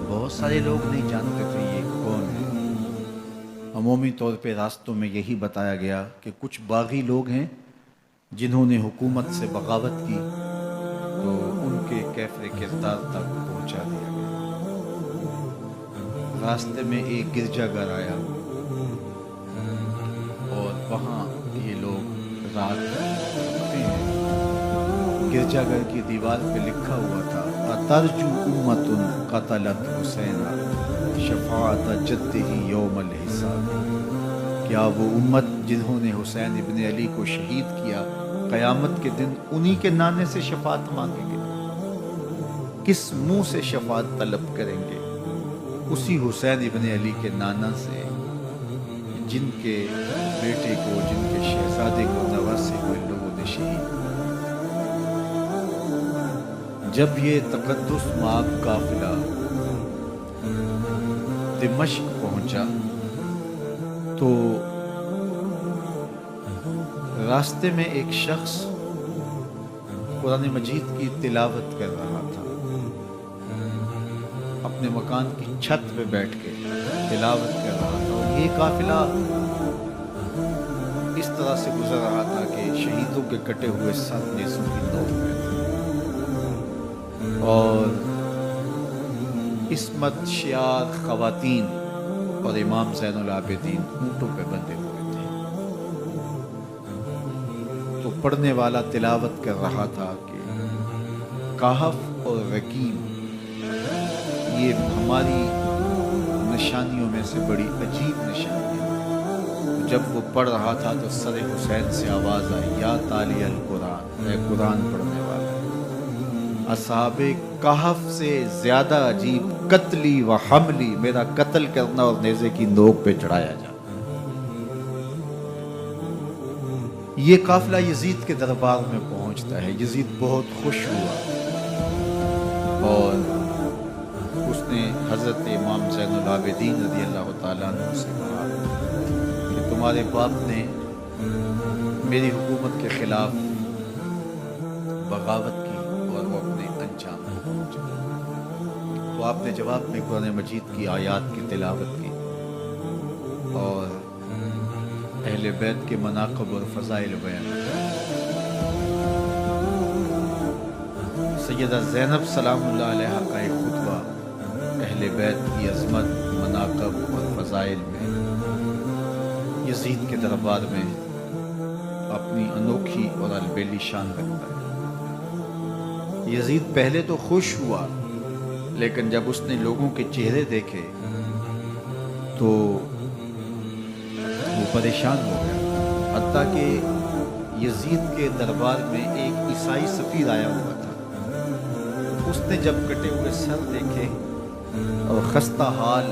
بہت سارے لوگ نہیں جانتے تھے یہ کون ہے۔ عمومی طور پہ راستوں میں یہی بتایا گیا کہ کچھ باغی لوگ ہیں جنہوں نے حکومت سے بغاوت کی، تو ان کے کیفر کردار تک پہنچا دیا گیا۔ راستے میں ایک گرجا گھر آیا اور وہاں یہ لوگ رات رکتے ہیں۔ گرجا گھر کی دیوار پہ لکھا ہوا تھا: اترجو امت قتلت حسینا شفاعت جدہ یوم الحساب۔ کیا وہ امت جنہوں نے حسین ابن علی کو شہید کیا قیامت کے دن انہی کے نانے سے شفاعت مانگیں گے؟ کس منہ سے شفاعت طلب کریں گے؟ اسی حسین ابن علی کے نانا سے، جن کے بیٹے کو، جن کے شہزادے کو، نواسے کو ان لوگوں نے شہید کیا۔ جب یہ تقدس مآب قافلہ دمشق پہنچا تو راستے میں ایک شخص قرآن مجید کی تلاوت کر رہا تھا، اپنے مکان کی چھت پہ بیٹھ کے تلاوت کر رہا تھا، اور یہ قافلہ اس طرح سے گزر رہا تھا کہ شہیدوں کے کٹے ہوئے سر نیزوں کی نوک پہ تھے، اور عصمت شیار خواتین اور امام زین العابدین اونٹوں پہ بندھے ہوئے تھے۔ تو پڑھنے والا تلاوت کر رہا تھا کہ کہف اور رقیم یہ ہماری نشانیوں میں سے بڑی عجیب نشانی ہے۔ جب وہ پڑھ رہا تھا تو سر حسین سے آواز آئی: یا تالی القرآن، اے قرآن پڑھنے والا، اصحاب کہف سے زیادہ عجیب قتلی و حملی، میرا قتل کرنا اور نیزے کی نوک پہ چڑھایا جانا۔ یہ قافلہ یزید کے دربار میں پہنچتا ہے۔ یزید بہت خوش ہوا اور اس نے حضرت امام زین العابدین رضی اللہ تعالیٰ عنہ سے کہا کہ تمہارے باپ نے میری حکومت کے خلاف بغاوت کی اور وہ اپنے انجام کو پہنچا۔ تو آپ نے جواب میں قرآن مجید کی آیات کی تلاوت کی اور اہل بیت کے مناقب اور فضائل بیان کیا۔ سیدہ زینب سلام اللہ علیہ کا ایک خطبہ اہل بیت کی عظمت، مناقب اور فضائل میں یزید کے دربار میں اپنی انوکھی اور البیلی شان رکھتا ہے۔ یزید پہلے تو خوش ہوا، لیکن جب اس نے لوگوں کے چہرے دیکھے تو وہ پریشان ہو گیا، حتیٰ کہ یزید کے دربار میں ایک عیسائی سفیر آیا ہوا تھا۔ اس نے جب کٹے ہوئے سر دیکھے اور خستہ حال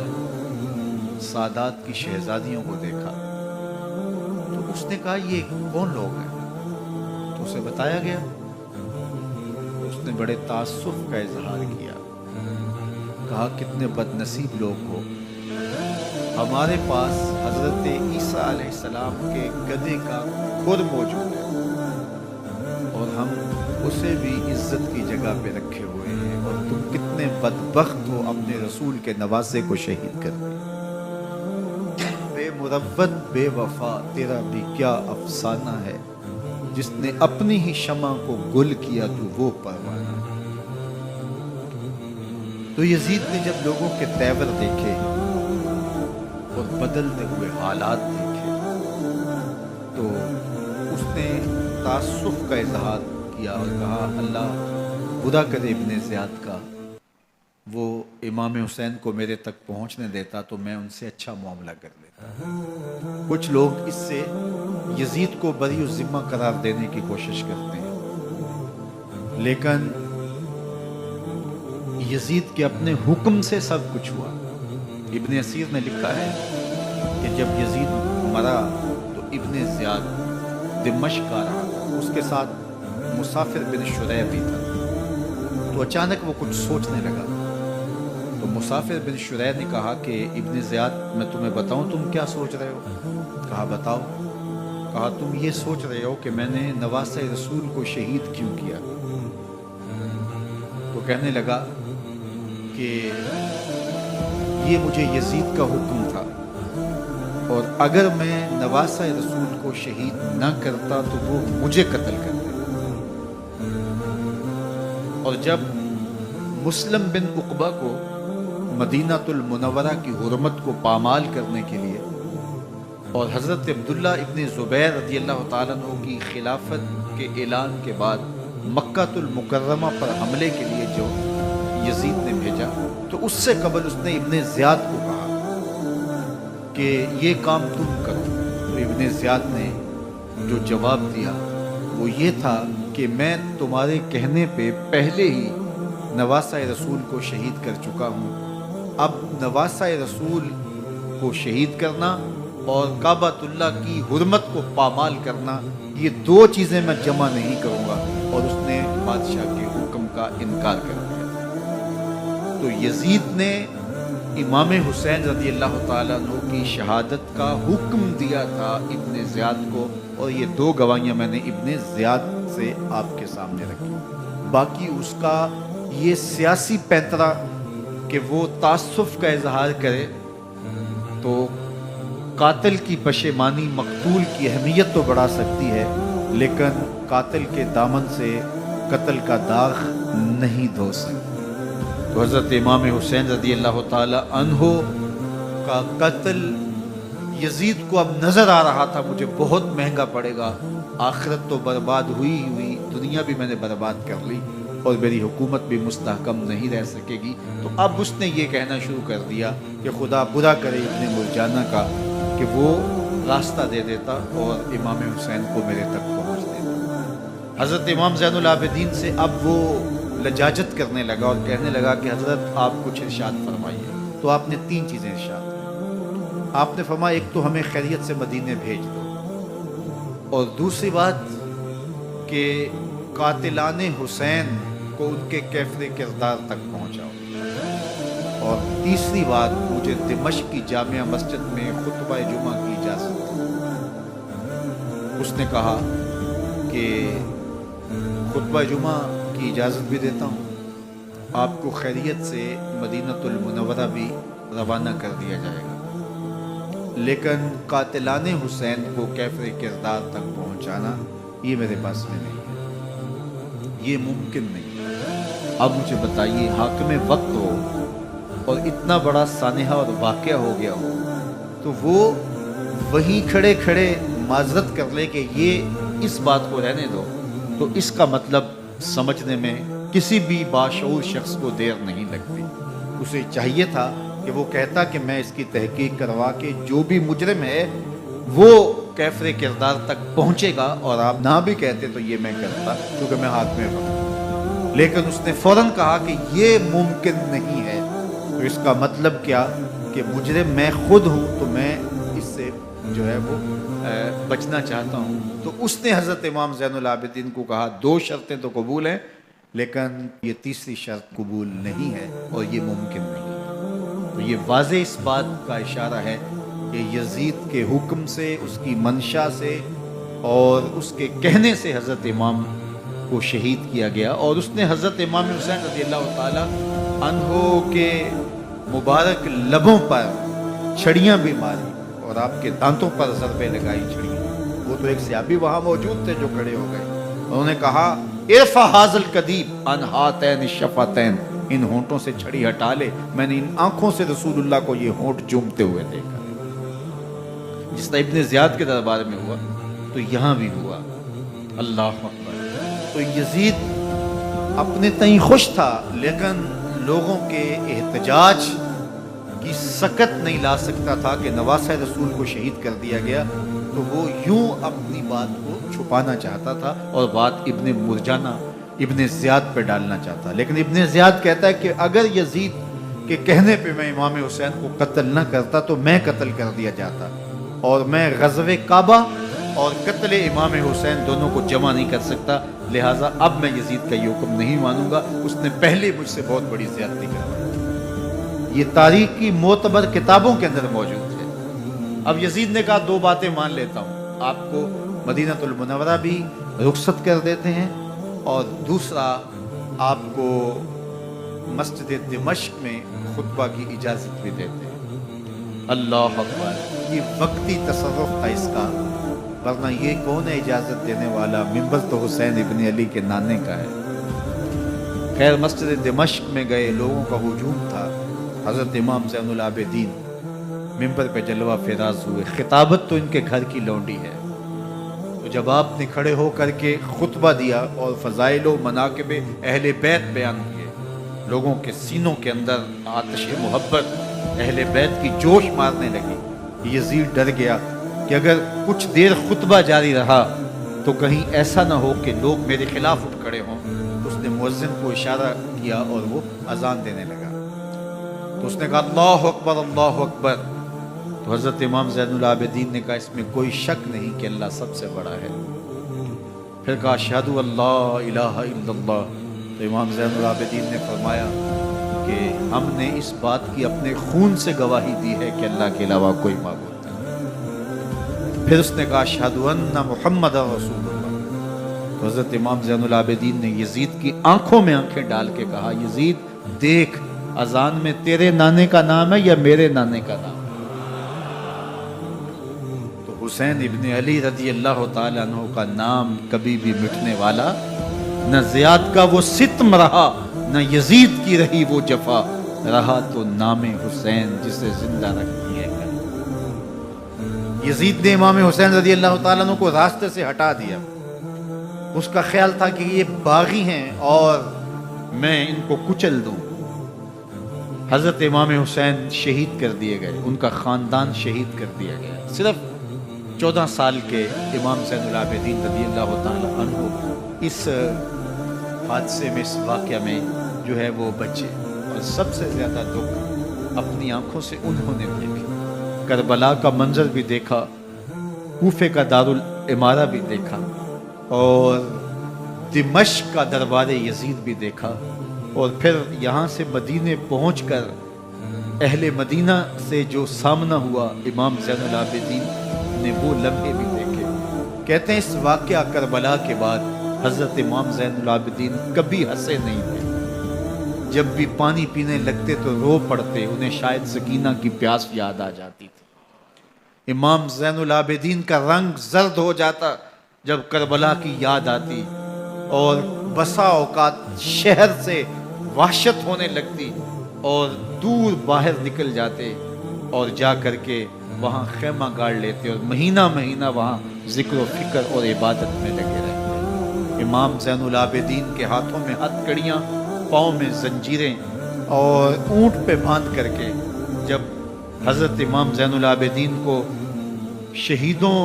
سادات کی شہزادیوں کو دیکھا تو اس نے کہا یہ کون لوگ ہیں؟ تو اسے بتایا گیا۔ اس نے بڑے تعصب کا اظہار کیا، کہا کتنے بد نصیب لوگ ہو، ہمارے پاس حضرت عیسیٰ علیہ السلام کے گدھے کا کھر موجود ہے اور ہم اسے بھی عزت کی جگہ پہ رکھے ہوئے ہیں، اور تم کتنے بدبخت ہو اپنے رسول کے نواسے کو شہید کر دیا۔ بے مروت بے وفا تیرا بھی کیا افسانہ ہے، جس نے اپنی ہی شمع کو گل کیا تو وہ پروانہ۔ تو یزید نے جب لوگوں کے تیور دیکھے اور بدلتے ہوئے حالات دیکھے تو اس نے تعصف کا اظہار کیا اور کہا اللہ خدا کرے ابن زیاد کا وہ امام حسین کو میرے تک پہنچنے دیتا تو میں ان سے اچھا معاملہ کر لیتا۔ کچھ لوگ اس سے یزید کو بری الذمہ قرار دینے کی کوشش کرتے ہیں، لیکن یزید کے اپنے حکم سے سب کچھ ہوا۔ ابن اسیر نے لکھا ہے کہ جب یزید مرا تو ابن زیاد دمشق آ رہا تھا، اس کے ساتھ مسافر بن شریح بھی تھا، تو اچانک وہ کچھ سوچنے لگا تو مسافر بن شریح نے کہا کہ ابن زیاد میں تمہیں بتاؤں تم کیا سوچ رہے ہو؟ کہا بتاؤ۔ کہا تم یہ سوچ رہے ہو کہ میں نے نواسہ رسول کو شہید کیوں کیا؟ تو کہنے لگا کہ یہ مجھے یزید کا حکم تھا اور اگر میں نواسہ رسول کو شہید نہ کرتا تو وہ مجھے قتل کر دیتا۔ اور جب مسلم بن عقبہ کو مدینہ المنورہ کی حرمت کو پامال کرنے کے لیے اور حضرت عبداللہ ابن زبیر رضی اللہ تعالیٰ عنہ کی خلافت کے اعلان کے بعد مکہ المکرمہ پر حملے کے لیے جو یزید نے بھیجا تو اس سے قبل اس نے ابن زیاد کو کہا کہ یہ کام تم کرو، تو ابن زیاد نے جو جواب دیا وہ یہ تھا کہ میں تمہارے کہنے پہ پہلے ہی نواسہ رسول کو شہید کر چکا ہوں، اب نواسہ رسول کو شہید کرنا اور کعبۃ اللہ کی حرمت کو پامال کرنا یہ دو چیزیں میں جمع نہیں کروں گا، اور اس نے بادشاہ کے حکم کا انکار کر دیا۔ تو یزید نے امام حسین رضی اللہ تعالیٰ عنہ کی شہادت کا حکم دیا تھا ابن زیاد کو، اور یہ دو گواہیاں میں نے ابن زیاد سے آپ کے سامنے رکھی۔ باقی اس کا یہ سیاسی پینترا کہ وہ تعصب کا اظہار کرے تو قاتل کی پشیمانی مقتول کی اہمیت تو بڑھا سکتی ہے، لیکن قاتل کے دامن سے قتل کا داغ نہیں دھو سکتی۔ تو حضرت امام حسین رضی اللہ تعالی عنہ کا قتل یزید کو اب نظر آ رہا تھا مجھے بہت مہنگا پڑے گا، آخرت تو برباد ہوئی، دنیا بھی میں نے برباد کر لی اور میری حکومت بھی مستحکم نہیں رہ سکے گی۔ تو اب اس نے یہ کہنا شروع کر دیا کہ خدا برا کرے ابن مرجانہ کا کہ وہ راستہ دے دیتا اور امام حسین کو میرے تک پہنچ دیتا۔ حضرت امام زین العابدین سے اب وہ لجاجت کرنے لگا اور کہنے لگا کہ حضرت آپ کچھ ارشاد فرمائیے۔ تو آپ نے تین چیزیں ارشاد کی۔ آپ نے فرمایا ایک تو ہمیں خیریت سے مدینے بھیج دو، اور دوسری بات کہ قاتلان حسین کو ان کے کیفر کردار تک پہنچاؤ، اور تیسری بات مجھے دمشق کی جامعہ مسجد میں خطبہ جمعہ کی اجازت دو۔ اس نے کہا کہ خطبہ جمعہ کی اجازت بھی دیتا ہوں، آپ کو خیریت سے مدینہ المنورہ بھی روانہ کر دیا جائے گا، لیکن قاتلان حسین کو کیفر کردار تک پہنچانا یہ میرے پاس میں نہیں ہے، یہ ممکن نہیں ہے۔ اب مجھے بتائیے حاکم وقت ہو اور اتنا بڑا سانحہ اور واقعہ ہو گیا ہو تو وہ وہیں کھڑے کھڑے معذرت کر لے کہ یہ اس بات کو رہنے دو، تو اس کا مطلب سمجھنے میں کسی بھی باشعور شخص کو دیر نہیں لگتی۔ اسے چاہیے تھا کہ وہ کہتا کہ میں اس کی تحقیق کروا کے جو بھی مجرم ہے وہ کیفر کردار تک پہنچے گا، اور آپ نہ بھی کہتے تو یہ میں کرتا کیونکہ میں ہاتھ میں ہوں، لیکن اس نے فوراً کہا کہ یہ ممکن نہیں ہے۔ تو اس کا مطلب کیا کہ مجرم میں خود ہوں، تو میں اس سے جو ہے وہ بچنا چاہتا ہوں۔ تو اس نے حضرت امام زین العابدین کو کہا دو شرطیں تو قبول ہیں، لیکن یہ تیسری شرط قبول نہیں ہے اور یہ ممکن نہیں ہے۔ تو یہ واضح اس بات کا اشارہ ہے کہ یزید کے حکم سے، اس کی منشا سے اور اس کے کہنے سے حضرت امام کو شہید کیا گیا، اور اس نے حضرت امام حسین رضی اللہ تعالی عنہ کے مبارک لبوں پر چھڑیاں بھی ماری اور آپ کے دانتوں پر ضربیں لگائی چھڑیاں۔ وہ تو ایک صحابی وہاں موجود تھے جو کھڑے ہو گئے، انہوں نے کہا ارفع ھذا القدیب عن ھاتین الشفتین، ان ہونٹوں سے چھڑی ہٹا لے، میں نے ان آنکھوں سے رسول اللہ کو یہ ہونٹ چومتے ہوئے دیکھا۔ جس طرح ابن زیاد کے دربار میں ہوا تو یہاں بھی ہوا۔ اللہ اکبر۔ تو یزید اپنے تئیں خوش تھا، لیکن لوگوں کے احتجاج کی سکت نہیں لا سکتا تھا کہ نواسہ رسول کو شہید کر دیا گیا، تو وہ یوں اپنی بات کو چھپانا چاہتا تھا اور بات ابن مرجانہ ابن زیاد پہ ڈالنا چاہتا۔ لیکن ابن زیاد کہتا ہے کہ اگر یزید کے کہنے پہ میں امام حسین کو قتل نہ کرتا تو میں قتل کر دیا جاتا، اور میں غزوہ کعبہ اور قتل امام حسین دونوں کو جمع نہیں کر سکتا، لہٰذا اب میں یزید کا یہ حکم نہیں مانوں گا، اس نے پہلے مجھ سے بہت بڑی زیادتی کروائی۔ یہ تاریخ کی معتبر کتابوں کے اندر موجود ہے۔ اب یزید نے کہا دو باتیں مان لیتا ہوں، آپ کو مدینہ المنورہ بھی رخصت کر دیتے ہیں، اور دوسرا آپ کو مسجد دمشق میں خطبہ کی اجازت بھی دیتے ہیں۔ اللہ اکبر۔ یہ وقتی تصرف تھا اس کا، ورنہ یہ کون ہے اجازت دینے والا؟ منبر تو حسین ابن علی کے نانے کا ہے۔ خیر مسجد دمشق میں گئے، لوگوں کا ہجوم تھا، حضرت امام زین العابدین منبر پہ جلوہ فراز ہوئے۔ خطابت تو ان کے گھر کی لونڈی ہے، تو جب آپ نے کھڑے ہو کر کے خطبہ دیا اور فضائل و مناقب اہل بیت بیان کیے، لوگوں کے سینوں کے اندر آتش محبت اہل بیت کی جوش مارنے لگی۔ یزید ڈر گیا کہ اگر کچھ دیر خطبہ جاری رہا تو کہیں ایسا نہ ہو کہ لوگ میرے خلاف اٹھ کھڑے ہوں، تو اس نے مؤذن کو اشارہ کیا اور وہ اذان دینے لگا۔ تو اس نے کہا اللہ اکبر اللہ اکبر، تو حضرت امام زین العابدین نے کہا اس میں کوئی شک نہیں کہ اللہ سب سے بڑا ہے۔ پھر کہا اشہد اللہ الہ الا اللہ، تو امام زین العابدین نے فرمایا کہ ہم نے اس بات کی اپنے خون سے گواہی دی ہے کہ اللہ کے علاوہ کوئی معبود نہیں۔ پھر اس نے کہا اشہد ان محمد رسول اللہ، تو حضرت امام زین العابدین نے یزید کی آنکھوں میں آنکھیں ڈال کے کہا یزید دیکھ، اذان میں تیرے نانے کا نام ہے یا میرے نانے کا نام؟ تو حسین ابن علی رضی اللہ تعالیٰ عنہ کا نام کبھی بھی مٹنے والا نہ، زیاد کا وہ ستم رہا نہ یزید کی رہی وہ جفا، رہا تو نام حسین جسے زندہ رکھتی ہے۔ یزید نے امام حسین رضی اللہ تعالیٰ عنہ کو راستے سے ہٹا دیا۔ اس کا خیال تھا کہ یہ باغی ہیں اور میں ان کو کچل دوں۔ حضرت امام حسین شہید کر دیے گئے، ان کا خاندان شہید کر دیا گیا۔ صرف 14 سال کے امام زین العابدین رضی اللہ تعالیٰ عنہ اس حادثے میں، اس واقعہ میں جو ہے وہ بچے، اور سب سے زیادہ دکھ اپنی آنکھوں سے انہوں نے دیکھا۔ کربلا کا منظر بھی دیکھا، کوفے کا دارالعمارہ بھی دیکھا، اور دمشق کا دربار یزید بھی دیکھا، اور پھر یہاں سے مدینے پہنچ کر اہل مدینہ سے جو سامنا ہوا امام زین العابدین نے وہ لمحے بھی دیکھے۔ کہتے ہیں اس واقعہ کربلا کے بعد حضرت امام زین العابدین کبھی ہنسے نہیں تھے، جب بھی پانی پینے لگتے تو رو پڑتے، انہیں شاید سکینہ کی پیاس یاد آ جاتی تھی۔ امام زین العابدین کا رنگ زرد ہو جاتا جب کربلا کی یاد آتی، اور بسا اوقات شہر سے وحشت ہونے لگتی اور دور باہر نکل جاتے اور جا کر کے وہاں خیمہ گاڑ لیتے اور مہینہ مہینہ وہاں ذکر و فکر اور عبادت میں لگے رہتے۔ امام زین العابدین کے ہاتھوں میں ہتھ کڑیاں، پاؤں میں زنجیریں، اور اونٹ پہ باندھ کر کے جب حضرت امام زین العابدین کو شہیدوں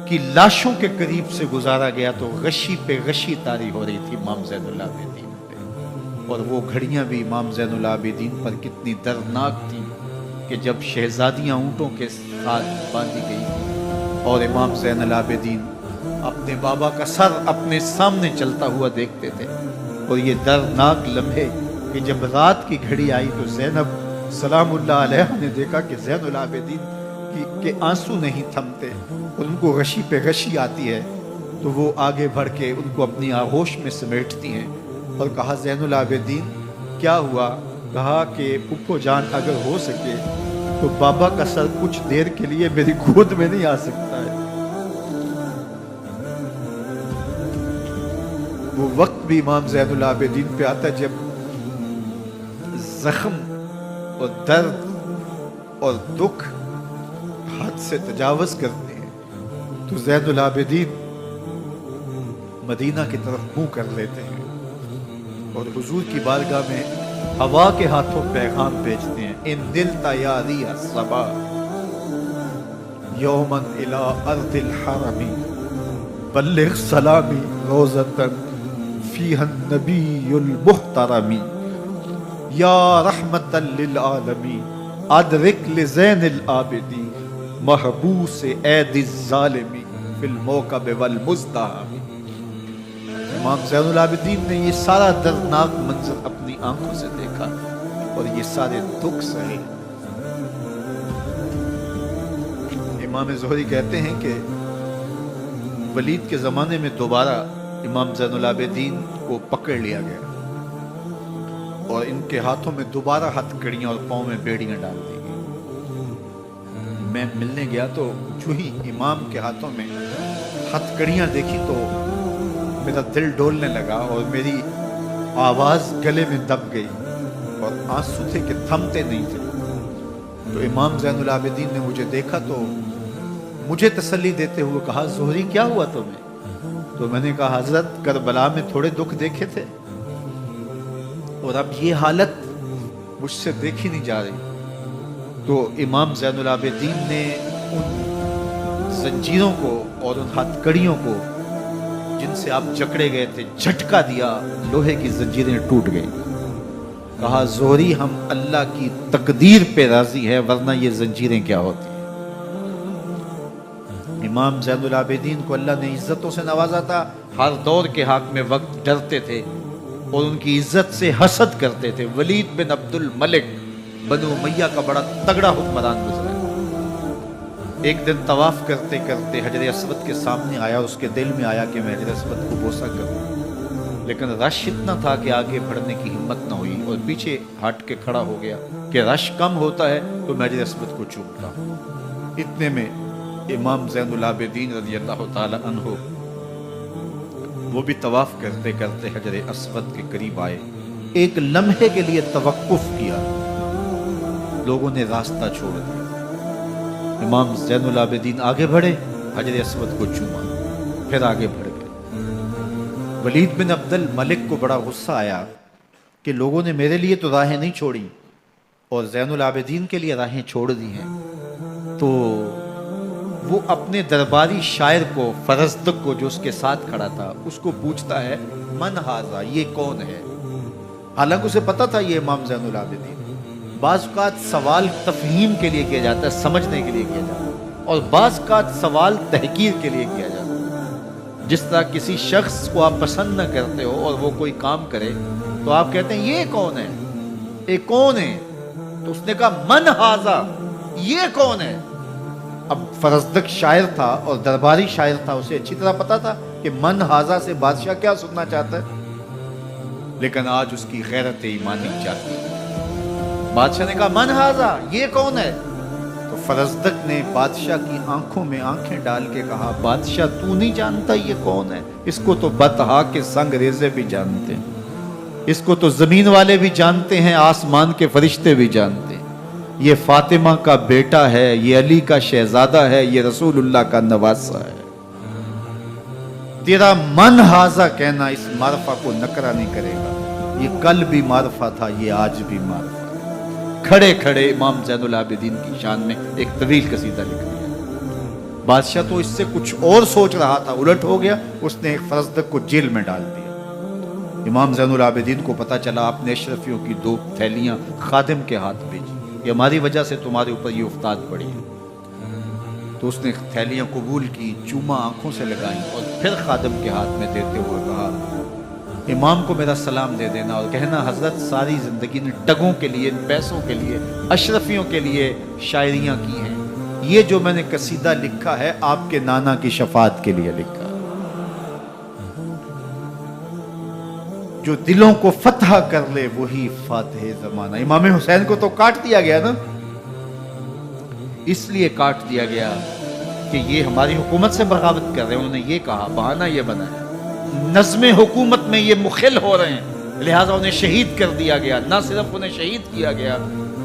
کی لاشوں کے قریب سے گزارا گیا تو غشی پہ غشی طاری ہو رہی تھی امام زین العابدین پہ، اور وہ گھڑیاں بھی امام زین العابدین پر کتنی دردناک تھیں کہ جب شہزادیاں اونٹوں کے ساتھ باندھی گئی تھی اور امام زین العابدین اپنے بابا کا سر اپنے سامنے چلتا ہوا دیکھتے تھے، اور یہ دردناک لمحے کہ جب رات کی گھڑی آئی تو زینب سلام اللہ علیہ نے دیکھا کہ زین العابدین کے آنسو نہیں تھمتے اور ان کو غشی پہ غشی آتی ہے، تو وہ آگے بڑھ کے ان کو اپنی آغوش میں سمیٹتی ہیں اور کہا زین العابدین کیا ہوا؟ کہا کہ پھپھو جان اگر ہو سکے تو بابا کا سر کچھ دیر کے لیے میری گود میں نہیں آ سکتا ہے۔ وہ وقت بھی امام زین العابدین پہ آتا جب زخم اور درد اور دکھ حد سے تجاوز کرتے ہیں تو زین العابدین مدینہ کی طرف منہ کر لیتے ہیں اور حضور کی بارگاہ میں ہوا کے ہاتھوں پیغام بھیجتے ہیں ان دلتا یا ریح الصبا یومن الی ارض الحرم بلغ سلامی روزتن فیہا النبی المحترم یا رحمتا للعالمین ادرک لزین العابدین محبوس عید الظالمی فی الموکب والمزدحم۔ امام زین العابدین نے یہ سارا دردناک منظر اپنی آنکھوں سے دیکھا اور یہ سارے دکھ سہے۔ امام زہری کہتے ہیں کہ ولید کے زمانے میں دوبارہ امام زین العابدین کو پکڑ لیا گیا اور ان کے ہاتھوں میں دوبارہ ہتھ کڑیاں اور پاؤں میں بیڑیاں ڈال دی گئی۔ میں ملنے گیا تو جو ہی امام کے ہاتھوں میں ہتھ کڑیاں دیکھی تو میرا دل ڈولنے لگا اور میری آواز گلے میں دب گئی اور آنسو تھے کہ تھمتے نہیں تھے۔ تو امام زین العابدین نے مجھے دیکھا تو مجھے تسلی دیتے ہوئے کہا زہری کیا ہوا تمہیں؟ تو میں نے کہا حضرت کربلا میں تھوڑے دکھ دیکھے تھے اور اب یہ حالت مجھ سے دیکھی نہیں جا رہی۔ تو امام زین العابدین نے ان زنجیروں کو اور ان ہتھ کڑیوں کو جن سے آپ جکڑے گئے تھے جھٹکا دیا، لوہے کی زنجیریں ٹوٹ گئی۔ کہا زہری ہم اللہ کی تقدیر پہ راضی ہے ورنہ یہ زنجیریں کیا ہوتی ہیں۔ امام زین العابدین کو اللہ نے عزتوں سے نوازا تھا، ہر دور کے حاکم میں وقت ڈرتے تھے اور ان کی عزت سے حسد کرتے تھے۔ ولید بن عبد الملک بنو امیہ کا بڑا تگڑا حکمران گزرا۔ ایک دن طواف کرتے کرتے حجر اسود کے سامنے آیا اور اس کے دل میں آیا کہ میں حجر اسود کو بوسہ کروں، لیکن رش اتنا تھا کہ آگے بڑھنے کی ہمت نہ ہوئی اور پیچھے ہٹ کے کھڑا ہو گیا کہ رش کم ہوتا ہے تو میں حجر اسود کو چومتا ہوں۔ اتنے میں امام زین العابدین رضی اللہ تعالی عنہ وہ بھی طواف کرتے کرتے حجر اسود کے قریب آئے، ایک لمحے کے لیے توقف کیا، لوگوں نے راستہ چھوڑ دیا۔ امام زین العابدین آگے بڑھے، حجر اسود کو چوما، پھر آگے بڑھ گئے۔ ولید بن عبد الملک کو بڑا غصہ آیا کہ لوگوں نے میرے لیے تو راہیں نہیں چھوڑی اور زین العابدین کے لیے راہیں چھوڑ دی ہیں۔ تو وہ اپنے درباری شاعر کو، فرزدق کو جو اس کے ساتھ کھڑا تھا، اس کو پوچھتا ہے من ھذا، یہ کون ہے؟ حالانکہ اسے پتا تھا یہ امام زین العابدین۔ بعض اوقات سوال تفہیم کے لیے کیا جاتا ہے، سمجھنے کے لیے کیا جاتا ہے، اور بعض اوقات سوال تحقیر کے لیے کیا جاتا ہے۔ جس طرح کسی شخص کو آپ پسند نہ کرتے ہو اور وہ کوئی کام کرے تو آپ کہتے ہیں یہ کون ہے، یہ کون ہے؟ تو اس نے کہا من ھذا، یہ کون ہے؟ اب فرزدق شاعر تھا اور درباری شاعر تھا، اسے اچھی طرح پتا تھا کہ من ھذا سے بادشاہ کیا سننا چاہتا ہے، لیکن آج اس کی غیرت ایمانی چاہتی ہے۔ بادشاہ نے کہا من ھذا، یہ کون ہے؟ تو فرزدق نے بادشاہ کی آنکھوں میں آنکھیں ڈال کے کہا بادشاہ تو نہیں جانتا یہ کون ہے؟ اس کو تو بطحا کے سنگ ریزے بھی جانتے ہیں، اس کو تو زمین والے بھی جانتے ہیں، آسمان کے فرشتے بھی جانتے ہیں۔ یہ فاطمہ کا بیٹا ہے، یہ علی کا شہزادہ ہے، یہ رسول اللہ کا نواسہ ہے۔ تیرا من ھذا کہنا اس معرفہ کو نکرا نہیں کرے گا، یہ کل بھی معرفہ تھا، یہ آج بھی معرفہ ہے۔ کھڑے کھڑے امام زین العابدین کی شان میں ایک طویل قصیدہ لکھ دیا۔ بادشاہ تو اس سے کچھ اور سوچ رہا تھا، الٹ ہو گیا، اس نے ایک فرزدق کو جیل میں ڈال دیا۔ امام زین العابدین کو پتا چلا، آپ نے اشرفیوں کی 2 تھیلیاں خادم کے ہاتھ بھیجی، یہ ہماری وجہ سے تمہارے اوپر یہ افتاد پڑی ہے۔ تو اس نے تھیلیاں قبول کی، چوما آنکھوں سے لگائیں اور پھر خادم کے ہاتھ میں دیتے ہوئے کہا امام کو میرا سلام دے دینا اور کہنا حضرت ساری زندگی نے ٹگوں کے لیے، پیسوں کے لیے، اشرفیوں کے لیے شاعریاں کی ہیں، یہ جو میں نے قصیدہ لکھا ہے آپ کے نانا کی شفاعت کے لیے لکھا، جو دلوں کو فتح کر لے وہی فاتح زمانہ۔ امام حسین کو تو کاٹ دیا گیا نا، اس لیے کاٹ دیا گیا کہ یہ ہماری حکومت سے بغاوت کر رہے ہیں، انہوں نے یہ کہا، بہانہ یہ بنا ہے، نظم حکومت میں یہ مخل ہو رہے ہیں، لہٰذا انہیں شہید کر دیا گیا۔ نہ صرف انہیں شہید کیا گیا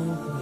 ہوں